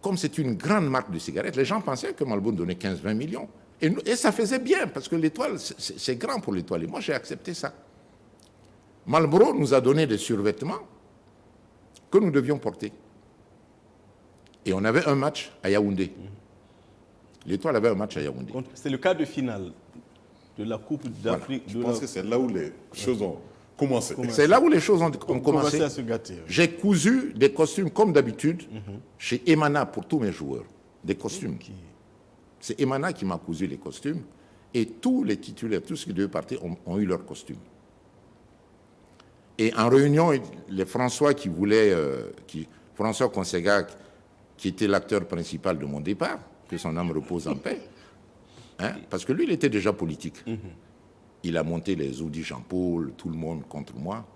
comme c'est une grande marque de cigarette, les gens pensaient que Marlboro donnait 15-20 millions. Et ça faisait bien, parce que l'étoile, c'est grand pour l'étoile. Et moi, j'ai accepté ça. Marlboro nous a donné des survêtements que nous devions porter. Et on avait un match à Yaoundé. L'étoile avait un match à Yaoundé. C'est le quart de finale de la Coupe d'Afrique. Voilà. Je pense que c'est là où les choses ont commencé. C'est là où les choses ont commencé. À se gâter. J'ai cousu des costumes comme d'habitude chez Emana pour tous mes joueurs. Des costumes. C'est Emana qui m'a cousu les costumes. Et tous les titulaires, tous ceux qui devaient partir, ont eu leurs costumes. Et en réunion, les François qui voulaient... François Consega, qui était l'acteur principal de mon départ, que son âme repose en paix, parce que lui, il était déjà politique. Il a monté les Audi Jean-Paul, tout le monde contre moi,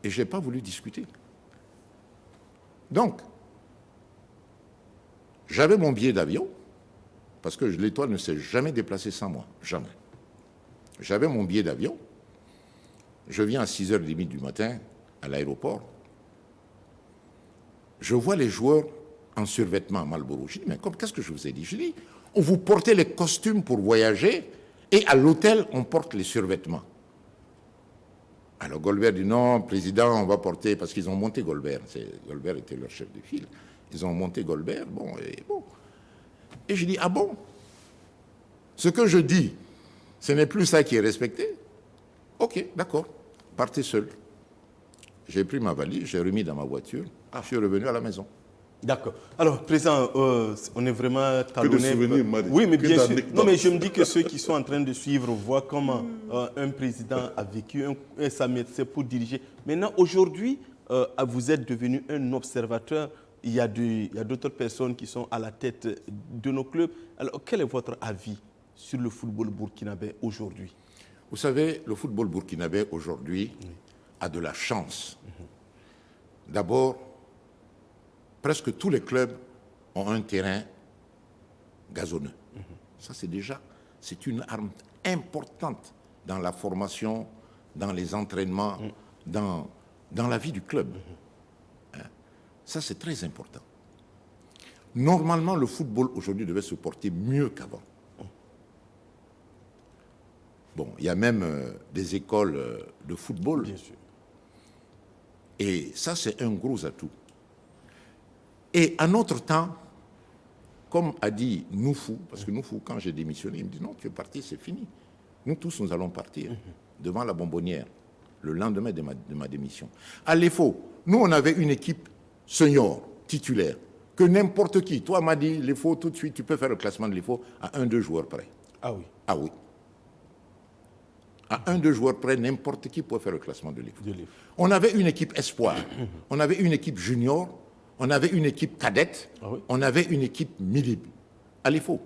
et je n'ai pas voulu discuter. Donc, j'avais mon billet d'avion, parce que l'étoile ne s'est jamais déplacée sans moi, jamais. J'avais mon billet d'avion, je viens à 6h30 du matin à l'aéroport, je vois les joueurs en survêtement à Marlboro. Je dis, mais qu'est-ce que je vous ai dit? Je dis, on vous portait les costumes pour voyager et à l'hôtel, on porte les survêtements. Alors Golbert dit, non, président, on va porter, parce qu'ils ont monté Golbert. Golbert était leur chef de file. Ils ont monté Golbert, bon. Et je dis, ah bon? Ce que je dis, ce n'est plus ça qui est respecté? Ok, d'accord, partez seul. J'ai pris ma valise, j'ai remis dans ma voiture, je suis revenu à la maison. D'accord. Alors, Président, on est vraiment talonné. Que de souvenirs, Madi. Oui, mais bien sûr. Non, mais je me dis que ceux qui sont en train de suivre voient comment un président a vécu sa métier pour diriger. Maintenant, aujourd'hui, vous êtes devenu un observateur. Il y a d'autres personnes qui sont à la tête de nos clubs. Alors, quel est votre avis sur le football burkinabé aujourd'hui? Vous savez, le football burkinabé aujourd'hui a de la chance. D'abord, presque tous les clubs ont un terrain gazonneux. Ça, c'est une arme importante dans la formation, dans les entraînements, dans la vie du club. Ça, c'est très important. Normalement, le football aujourd'hui devait se porter mieux qu'avant. Bon, il y a même des écoles de football. Bien sûr. Et ça, c'est un gros atout. Et à notre temps, comme a dit Noufou, parce que Noufou, quand j'ai démissionné, il me dit non, tu es parti, c'est fini. Nous tous, nous allons partir devant la bonbonnière le lendemain de ma démission. À l'EFO, nous, on avait une équipe senior, titulaire, que n'importe qui, toi, m'a dit, l'EFO, tout de suite, tu peux faire le classement de l'EFO à 1-2 joueurs près. Ah oui. Ah oui. À 1-2 joueurs près, n'importe qui peut faire le classement de l'EFO. On avait une équipe espoir, on avait une équipe junior, on avait une équipe cadette, on avait une équipe milib, à l'EFO.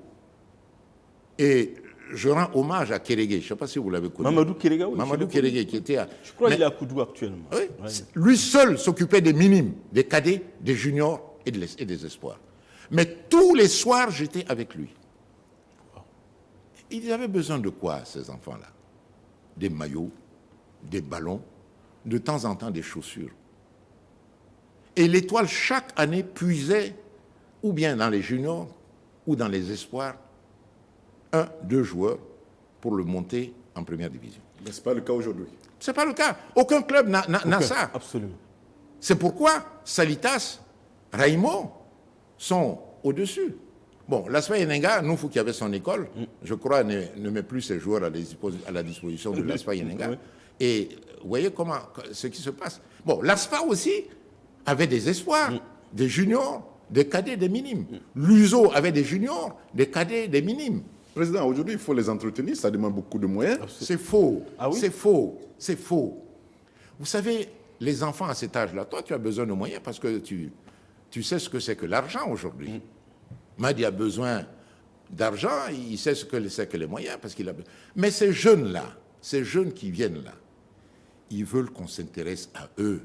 Et je rends hommage à Kérégué, je ne sais pas si vous l'avez connu. Mamadou Kérégué, oui. Mamadou Kérégué, qui était à... Je crois qu'il est à Koudou actuellement. Oui, lui seul s'occupait des minimes, des cadets, des juniors et des espoirs. Mais tous les soirs, j'étais avec lui. Ils avaient besoin de quoi, ces enfants-là? Des maillots, des ballons, de temps en temps des chaussures. Et l'étoile, chaque année, puisait, ou bien dans les juniors, ou dans les espoirs, 1-2 joueurs pour le monter en première division. Mais ce n'est pas le cas aujourd'hui. Ce n'est pas le cas. Aucun club n'a ça. Absolument. C'est pourquoi Salitas, Raimo sont au-dessus. Bon, l'Asfa Yenenga, nous, qui avait son école, je crois, ne met plus ses joueurs à la disposition de l'Asfa Yenenga. Et vous voyez ce qui se passe. Bon, l'Asfa aussi avait des espoirs, des juniors, des cadets, des minimes. L'USO avait des juniors, des cadets, des minimes. Président, aujourd'hui, il faut les entretenir, ça demande beaucoup de moyens. C'est faux, Ah oui? c'est faux, c'est faux. Vous savez, les enfants à cet âge-là, toi, tu as besoin de moyens parce que tu sais ce que c'est que l'argent aujourd'hui. Madi a besoin d'argent, il sait ce que c'est que les moyens parce qu'il a besoin. Mais ces jeunes-là, ces jeunes qui viennent là, ils veulent qu'on s'intéresse à eux.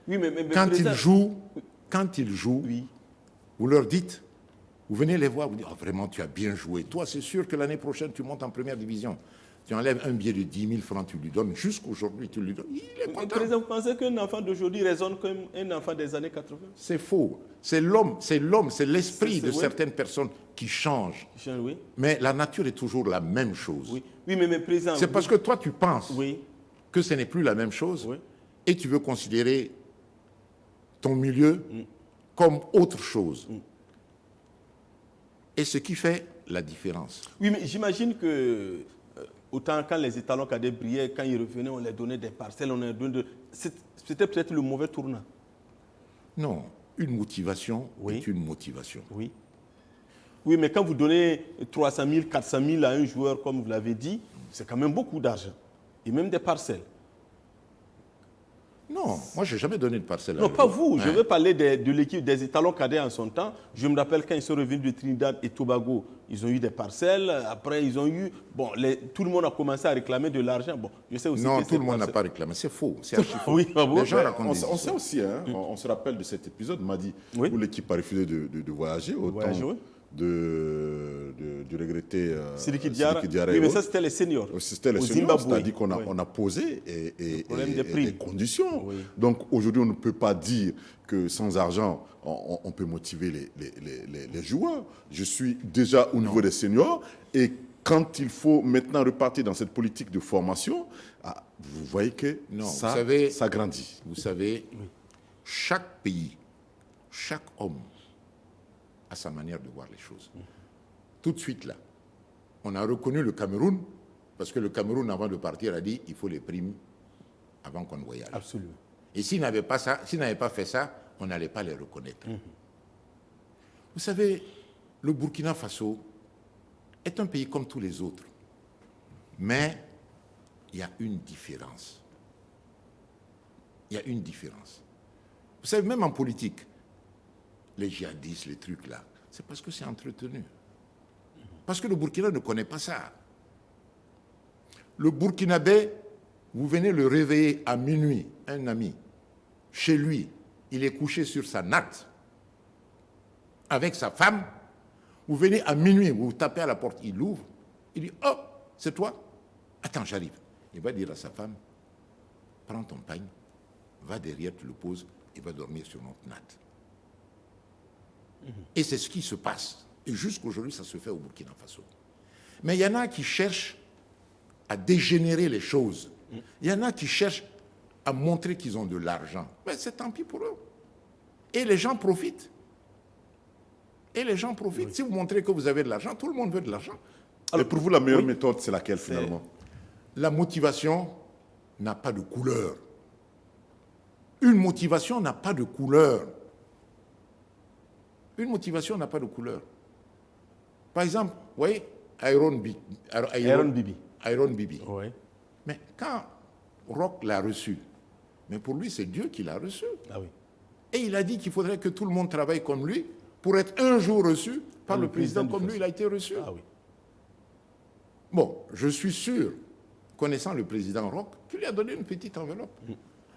Oui, mais Quand ils jouent, oui. Vous leur dites, Vous venez les voir, vous dites, oh, vraiment, tu as bien joué. Toi, c'est sûr que l'année prochaine, tu montes en première division. Tu enlèves un billet de 10 000 francs, tu lui donnes. Jusqu'aujourd'hui, tu lui donnes. Il est content. Président, vous pensez qu'un enfant d'aujourd'hui raisonne comme un enfant des années 80? C'est faux. C'est l'homme, c'est l'esprit de certaines personnes qui changent. Oui. Mais la nature est toujours la même chose. Oui, mais président... C'est parce que toi, tu penses oui. que ce n'est plus la même chose Oui. et tu veux considérer ton milieu comme autre chose. Et ce qui fait la différence. Oui, mais j'imagine que, autant quand les étalons cadets brillaient, quand ils revenaient, on leur donnait des parcelles, on leur donnait c'était peut-être le mauvais tournant. Non, une motivation Oui. est une motivation. Oui. Oui, mais quand vous donnez 300 000, 400 000 à un joueur, comme vous l'avez dit, c'est quand même beaucoup d'argent. Et même des parcelles. Non, moi, je n'ai jamais donné de parcelle à Non, un pas joueur. vous. Je Hein. veux parler de l'équipe des étalons cadets en son temps. Je me rappelle quand ils sont revenus de Trinidad et Tobago, ils ont eu des parcelles. Après, ils ont eu... Bon, tout le monde a commencé à réclamer de l'argent. Bon, je sais aussi Non, que tout le monde n'a pas réclamé. C'est faux. C'est archi faux. Oui, ah bon? Les gens Ouais, racontent des on sait histoires. aussi, hein, on se rappelle de cet épisode, m'a dit, Oui. où l'équipe a refusé de voyager au Voyager, temps oui. du regretté Sidiki Diarra. Sidiki Diarra Oui, et mais autres. ça, c'était les seniors. C'était les Au seniors, Zimbabwe. c'est-à-dire qu'on a, Oui. on a posé problème des et prix. des conditions. Oui. Donc aujourd'hui, on ne peut pas dire que sans argent, on peut motiver les joueurs. Je suis déjà au niveau des seniors et quand il faut maintenant repartir dans cette politique de formation, vous voyez que Non, ça, vous savez- ça grandit. Vous savez, chaque pays, chaque homme a sa manière de voir les choses. Tout de suite, là, on a reconnu le Cameroun, parce que le Cameroun, avant de partir, a dit il faut les primes avant qu'on voyage. Absolument. Et s'ils n'avaient pas fait ça, on n'allait pas les reconnaître. Vous savez, le Burkina Faso est un pays comme tous les autres. Mais il y a une différence. Il y a une différence. Vous savez, même en politique, les djihadistes, les trucs là, c'est parce que c'est entretenu. Parce que le Burkina ne connaît pas ça. Le Burkinabé, vous venez le réveiller à minuit, un ami, chez lui, il est couché sur sa natte, avec sa femme, vous venez à minuit, vous tapez à la porte, il ouvre, il dit « Oh, c'est toi? Attends, j'arrive. » Il va dire à sa femme « Prends ton pagne, va derrière, tu le poses, et va dormir sur notre natte. » Et c'est ce qui se passe. Et jusqu'aujourd'hui, ça se fait au Burkina Faso. Mais il y en a qui cherchent à dégénérer les choses. Il y en a qui cherchent à montrer qu'ils ont de l'argent. Mais c'est tant pis pour eux. Et les gens profitent. Et les gens profitent. Si vous montrez que vous avez de l'argent, tout le monde veut de l'argent. Et pour vous, la meilleure méthode, c'est laquelle finalement? La motivation n'a pas de couleur. Une motivation n'a pas de couleur. Une motivation n'a pas de couleur. Par exemple, vous voyez, Iron Bibi. Iron Bibi. Oui. Mais quand Rock l'a reçu, mais pour lui, c'est Dieu qui l'a reçu. Ah oui. Et il a dit qu'il faudrait que tout le monde travaille comme lui pour être un jour reçu par le président du comme Faso. lui, il a été reçu. Ah oui. Bon, je suis sûr, connaissant le président Rock, qu'il lui a donné une petite enveloppe.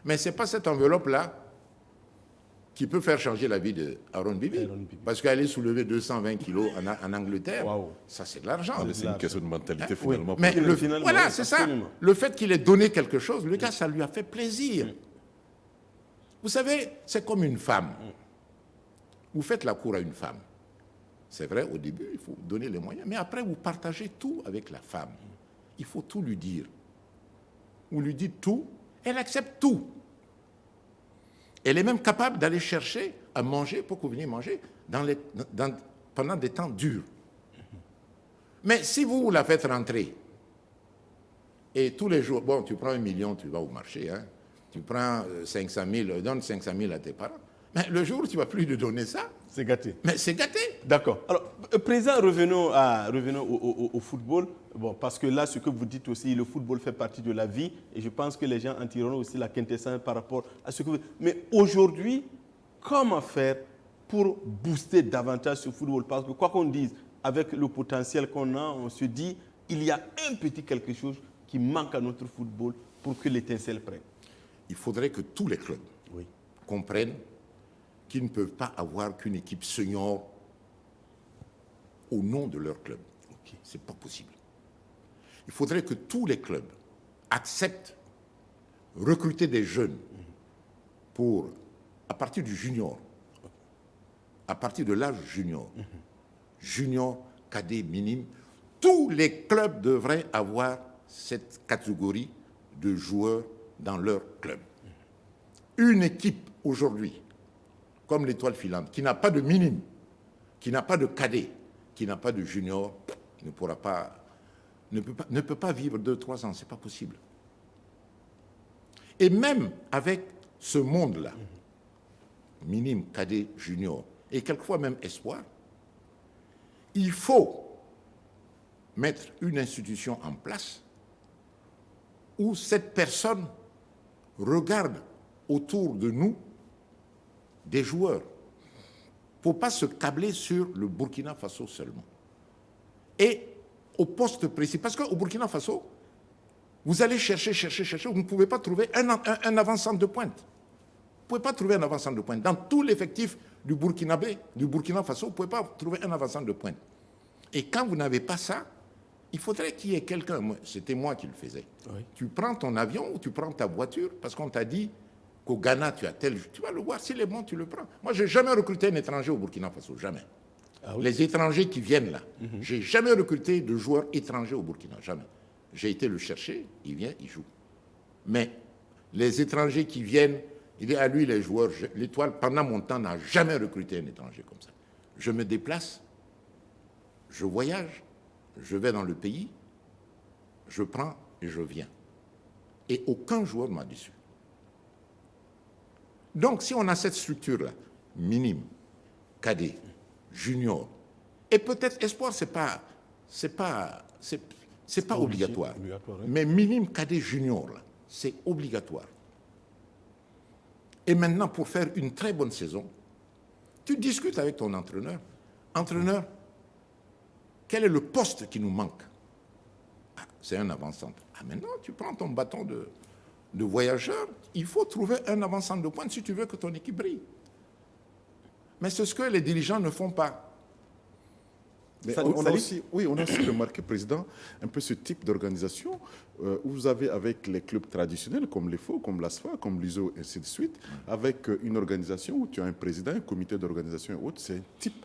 Mais ce n'est pas cette enveloppe-là qui peut faire changer la vie de Aaron Bibi. Aaron Bibi. Parce qu'aller soulever 220 kilos en Angleterre, Waouh. ça c'est de l'argent. C'est une question de mentalité Hein? finalement. Mais Finalement, voilà, oui, c'est ça. absolument. Le fait qu'il ait donné quelque chose, le gars, ça lui a fait plaisir. Vous savez, c'est comme une femme. Vous faites la cour à une femme. C'est vrai, au début, il faut donner les moyens. Mais après, vous partagez tout avec la femme. Il faut tout lui dire. Vous lui dites tout, elle accepte tout. Elle est même capable d'aller chercher à manger pour que vous veniez manger pendant des temps durs. Mais si vous la faites rentrer, et tous les jours, bon, tu prends 1 million, tu vas au marché, hein, tu prends 500 000, donne 500 000 à tes parents, mais le jour où tu ne vas plus lui donner ça, C'est gâté. mais c'est gâté. D'accord. Alors, président, revenons au football. Bon, parce que là, ce que vous dites aussi, le football fait partie de la vie. Et je pense que les gens en tireront aussi la quintessence par rapport à ce que vous... Mais aujourd'hui, comment faire pour booster davantage ce football? Parce que quoi qu'on dise, avec le potentiel qu'on a, on se dit, il y a un petit quelque chose qui manque à notre football pour que l'étincelle prenne. Il faudrait que tous les clubs comprennent qu'ils ne peuvent pas avoir qu'une équipe senior au nom de leur club. Ok. Ce n'est pas possible. Il faudrait que tous les clubs acceptent recruter des jeunes pour, à partir du junior, à partir de l'âge junior, junior, cadet, minime, tous les clubs devraient avoir cette catégorie de joueurs dans leur club. Une équipe aujourd'hui, comme l'Étoile filante, qui n'a pas de minime, qui n'a pas de cadet, qui n'a pas de junior, ne peut pas vivre 2-3 ans, ce n'est pas possible. Et même avec ce monde-là, minime, cadet, junior, et quelquefois même espoir, il faut mettre une institution en place où cette personne regarde autour de nous des joueurs. Il ne faut pas se câbler sur le Burkina Faso seulement. Et au poste précis, parce qu'au Burkina Faso, vous allez chercher, vous ne pouvez pas trouver un avant-centre de pointe. Vous ne pouvez pas trouver un avant-centre de pointe. Dans tout l'effectif du Burkina Faso, vous ne pouvez pas trouver un avant-centre de pointe. Et quand vous n'avez pas ça, il faudrait qu'il y ait quelqu'un, c'était moi qui le faisais. Oui. Tu prends ton avion ou tu prends ta voiture parce qu'on t'a dit qu'au Ghana, tu as tel... Tu vas le voir, s'il est bon, tu le prends. Moi, je n'ai jamais recruté un étranger au Burkina Faso, jamais. Ah oui. Les étrangers qui viennent là, je n'ai jamais recruté de joueurs étrangers au Burkina, jamais. J'ai été le chercher, il vient, il joue. Mais les étrangers qui viennent, il est à lui les joueurs. L'Étoile, pendant mon temps, n'a jamais recruté un étranger comme ça. Je me déplace, je voyage, je vais dans le pays, je prends et je viens. Et aucun joueur ne m'a déçu. Donc, si on a cette structure-là, minime, cadet, junior, et peut-être espoir, c'est pas obligatoire. Oui. Mais minime, cadet, junior, là, c'est obligatoire. Et maintenant, pour faire une très bonne saison, tu discutes avec ton entraîneur. Entraîneur, quel est le poste qui nous manque? Ah, c'est un avant-centre. Ah, maintenant, tu prends ton bâton de voyageur. Il faut trouver un avant-centre de pointe si tu veux que ton équipe brille. Mais c'est ce que les dirigeants ne font pas. Mais on a aussi remarqué, Président, un peu ce type d'organisation où vous avez avec les clubs traditionnels comme l'EFO, comme l'ASFA, comme l'ISO, et ainsi de suite, avec une organisation où tu as un président, un comité d'organisation et autres. C'est un type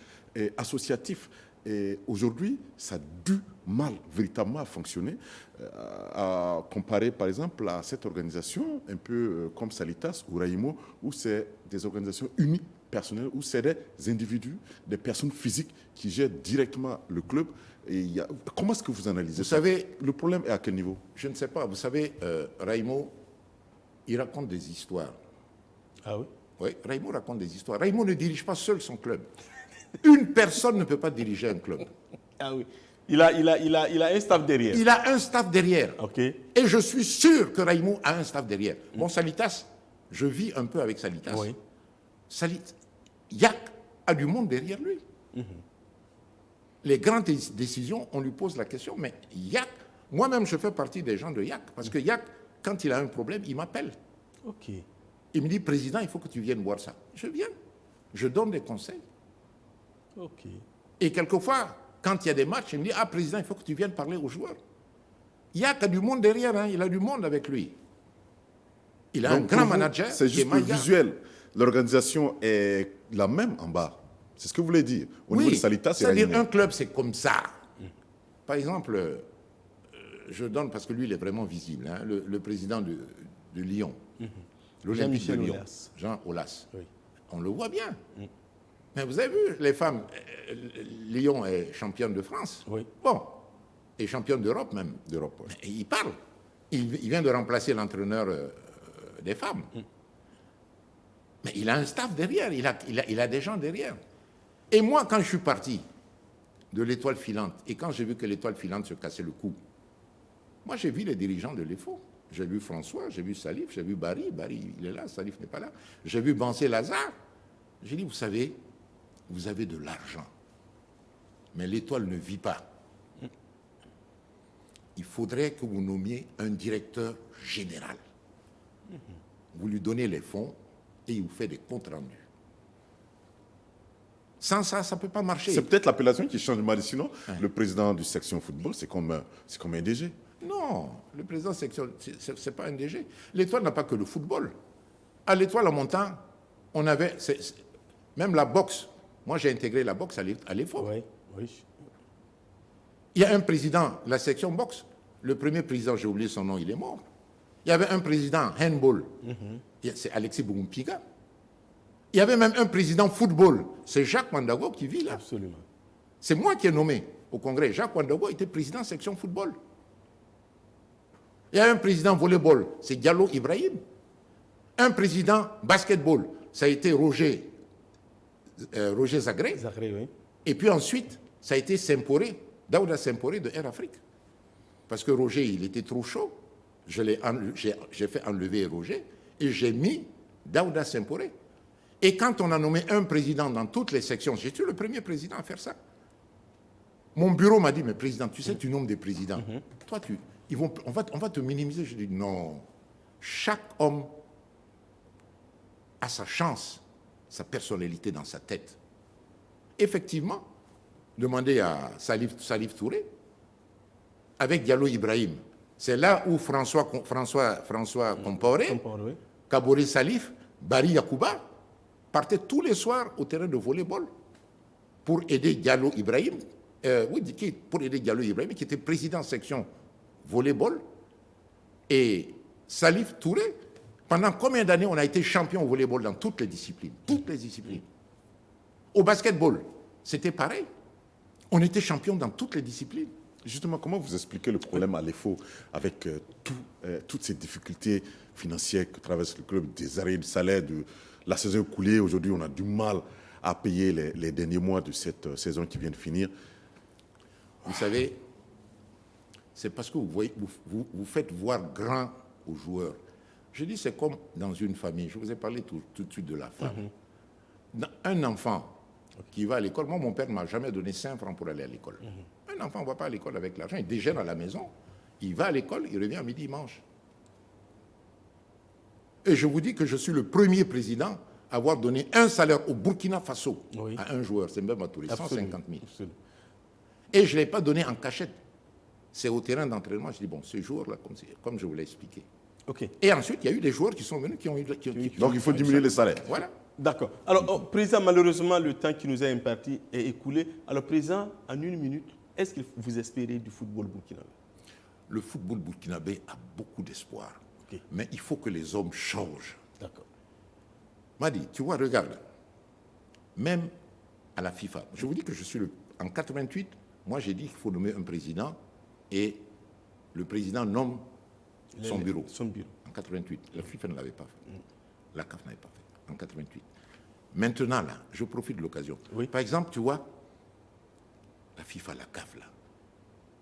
associatif. Et aujourd'hui, ça a du mal véritablement à fonctionner, à comparer par exemple à cette organisation un peu comme Salitas ou Raimo, où c'est des organisations unies, personnelles, où c'est des individus, des personnes physiques qui gèrent directement le club. Et comment est-ce que vous analysez ça? Vous savez, le problème est à quel niveau? Je ne sais pas. Vous savez, Raimo, il raconte des histoires. Ah oui? Oui, Raimo raconte des histoires. Raimo ne dirige pas seul son club. Une personne ne peut pas diriger un club. Ah oui. Il a un staff derrière. Il a un staff derrière. Ok. Et je suis sûr que Raimo a un staff derrière. Bon, Salitas, je vis un peu avec Salitas. Oui. Yak a du monde derrière lui. Les grandes décisions, on lui pose la question, mais Yak, moi-même je fais partie des gens de Yak, parce que Yak, quand il a un problème, il m'appelle. Ok. Il me dit, Président, il faut que tu viennes voir ça. Je viens, je donne des conseils. Ok. Et quelquefois, quand il y a des matchs, il me dit, ah, Président, il faut que tu viennes parler aux joueurs. Yak a du monde derrière, hein, il a du monde avec lui. Il a un grand manager. C'est juste le visuel. L'organisation est la même en bas. C'est ce que vous voulez dire. Au niveau de Salitas, c'est-à-dire un club, c'est comme ça. Par exemple, je donne, parce que lui, il est vraiment visible, hein, le président de Lyon, l'Olympique de Lyon, Jean Aulas. Oui. On le voit bien. Mais vous avez vu, les femmes, Lyon est championne de France. Oui. Bon, et championne d'Europe même. D'Europe. Oui. Et il parle. Il vient de remplacer l'entraîneur des femmes. Mais il a un staff derrière, il a des gens derrière. Et moi, quand je suis parti de l'Étoile filante, et quand j'ai vu que l'Étoile filante se cassait le cou, moi j'ai vu les dirigeants de l'EFO. J'ai vu François, j'ai vu Salif, j'ai vu Barry. Barry, il est là, Salif n'est pas là. J'ai vu Bansé Lazare. J'ai dit, vous savez, vous avez de l'argent, mais l'Étoile ne vit pas. Il faudrait que vous nommiez un directeur général. Vous lui donnez les fonds et il vous fait des comptes rendus. Sans ça, ça ne peut pas marcher. C'est peut-être l'appellation qui change, Marie. Sinon, le président de section football, c'est comme un DG. Non, le président de section, ce n'est pas un DG. L'Étoile n'a pas que le football. À l'Étoile, en montant, on avait... même la boxe. Moi, j'ai intégré la boxe à l'EFO. Oui, oui. Il y a un président, la section boxe. Le premier président, j'ai oublié son nom, il est mort. Il y avait un président handball. C'est Alexis Boumpiga. Il y avait même un président football. C'est Jacques Mandago qui vit là. Absolument. C'est moi qui ai nommé au Congrès. Jacques Mandago était président section football. Il y a un président volleyball, c'est Diallo Ibrahim. Un président basketball, ça a été Roger Zagré. Zagré, oui. Et puis ensuite, ça a été Semporé, Daouda Semporé de Air Afrique. Parce que Roger, il était trop chaud. J'ai fait enlever Roger et j'ai mis Daouda Semporé. Et quand on a nommé un président dans toutes les sections, j'étais le premier président à faire ça. Mon bureau m'a dit, mais président, tu sais, tu nommes des présidents. Toi, on va te minimiser. Je dis, non. Chaque homme a sa chance, sa personnalité dans sa tête. Effectivement, demandez à Salif Touré, avec Diallo Ibrahim. C'est là où François Compaoré, Kaboré Salif, Bari Yakouba partaient tous les soirs au terrain de volleyball pour aider Diallo Ibrahim, qui était président section volleyball. Et Salif Touré, pendant combien d'années on a été champion au volleyball dans toutes les disciplines? Toutes les disciplines. Au basketball, c'était pareil. On était champion dans toutes les disciplines. Justement, comment vous expliquez le problème à l'EFO avec toutes ces difficultés financières que traverse le club, des arrêts de salaire, de la saison écoulée? Aujourd'hui, on a du mal à payer les derniers mois de cette saison qui vient de finir. Vous savez, c'est parce que vous faites voir grand aux joueurs. Je dis, c'est comme dans une famille. Je vous ai parlé tout de suite de la femme. Un enfant qui va à l'école, moi, mon père ne m'a jamais donné 5 francs pour aller à l'école. Un enfant ne va pas à l'école avec l'argent, il déjeune à la maison, il va à l'école, il revient à midi, il mange. Et je vous dis que je suis le premier président à avoir donné un salaire au Burkina Faso à un joueur, c'est même à tous les 150 000. Absolument. Et je ne l'ai pas donné en cachette. C'est au terrain d'entraînement, je dis, bon, ce jour-là, comme je vous l'ai expliqué. Okay. Et ensuite, il y a eu des joueurs qui sont venus, qui ont eu... Donc, il faut diminuer les salaires. Voilà. D'accord. Alors, Président, malheureusement, le temps qui nous est imparti est écoulé. Alors, Président, en 1 minute, est-ce que vous espérez du football burkinabé? Le football burkinabé a beaucoup d'espoir. Okay. Mais il faut que les hommes changent. D'accord. Madi, tu vois, regarde. Même à la FIFA, je vous dis que je suis en 88, moi j'ai dit qu'il faut nommer un président et le président nomme son bureau. En 88. La FIFA ne l'avait pas fait. La CAF n'avait pas fait. En 88. Maintenant, là, je profite de l'occasion. Oui. Par exemple, tu vois, la FIFA, la CAF, là,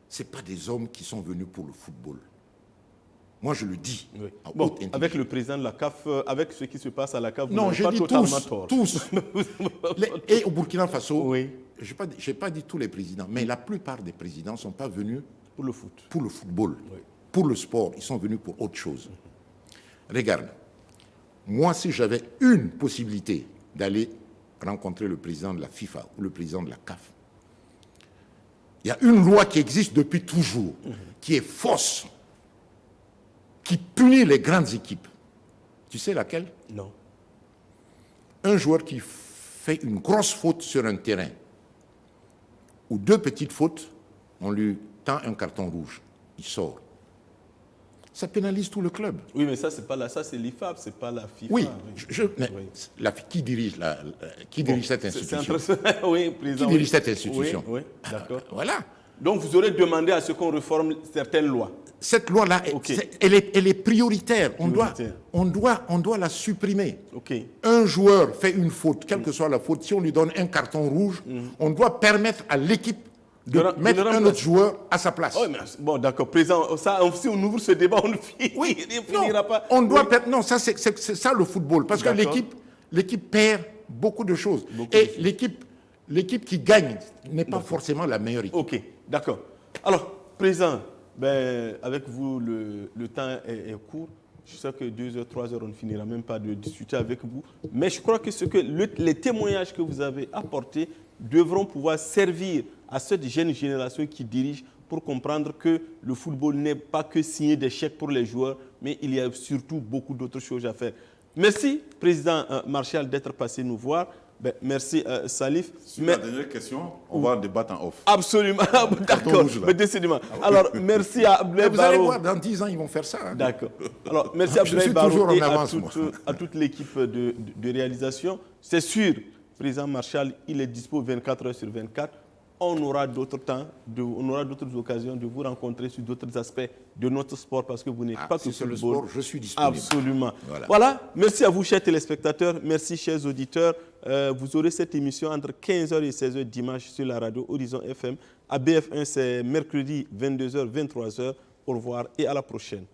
ce n'est pas des hommes qui sont venus pour le football. Moi, je le dis. Oui. Bon, avec le président de la CAF, avec ce qui se passe à la CAF, vous n'avez pas totalement tort. Tous. Et au Burkina Faso, oui. Je n'ai pas dit tous les présidents, mais la plupart des présidents ne sont pas venus pour le foot. Pour le football, oui. Pour le sport. Ils sont venus pour autre chose. Regarde, moi, si j'avais une possibilité d'aller rencontrer le président de la FIFA ou le président de la CAF, il y a une loi qui existe depuis toujours, qui est fausse, qui punit les grandes équipes. Tu sais laquelle? Non. Un joueur qui fait une grosse faute sur un terrain, ou 2 petites fautes, on lui tend un carton rouge, il sort. Ça pénalise tout le club. Oui, mais ça, c'est pas ça, c'est l'IFAB, c'est pas la FIFA. Oui, oui. Qui dirige cette institution? Oui, président. Qui dirige cette institution? Oui, d'accord. Voilà. Donc, vous aurez demandé à ce qu'on réforme certaines lois. Cette loi-là, elle est prioritaire. On doit la supprimer. Okay. Un joueur fait une faute, quelle que soit la faute, si on lui donne un carton rouge, on doit permettre à l'équipe de mettre un autre joueur à sa place. Oh, bon, d'accord, président, ça, si on ouvre ce débat, on ne finira pas. Non, ça, c'est ça le football. Parce que l'équipe perd beaucoup de choses. L'équipe qui gagne n'est pas forcément la meilleure équipe. Ok, d'accord. Alors, président, avec vous, le temps est court. Je sais que 2 heures, 3 heures, on ne finira même pas de discuter avec vous. Mais je crois que les témoignages que vous avez apportés devront pouvoir servir à cette jeune génération qui dirige pour comprendre que le football n'est pas que signer des chèques pour les joueurs, mais il y a surtout beaucoup d'autres choses à faire. Merci, Président Martial, d'être passé nous voir. Merci, Salif. Sur la dernière question, on va en débattre en off. Absolument, d'accord, mais décidément. Alors, merci à Abdoulaye Vous allez Barrow. voir, dans 10 ans, ils vont faire ça. Hein. D'accord. Alors, merci à Abdoulaye suis toujours Barrow en et avance, à toute l'équipe de réalisation. C'est sûr, Président Martial, il est dispo 24 heures sur 24. On aura d'autres temps, on aura d'autres occasions de vous rencontrer sur d'autres aspects de notre sport parce que vous n'êtes pas que sur le football. sport, je suis disponible. Absolument. Voilà. Merci à vous, chers téléspectateurs. Merci, chers auditeurs. Vous aurez cette émission entre 15h et 16h dimanche sur la radio Horizon FM. À BF1, c'est mercredi 22h, 23h. Au revoir et à la prochaine.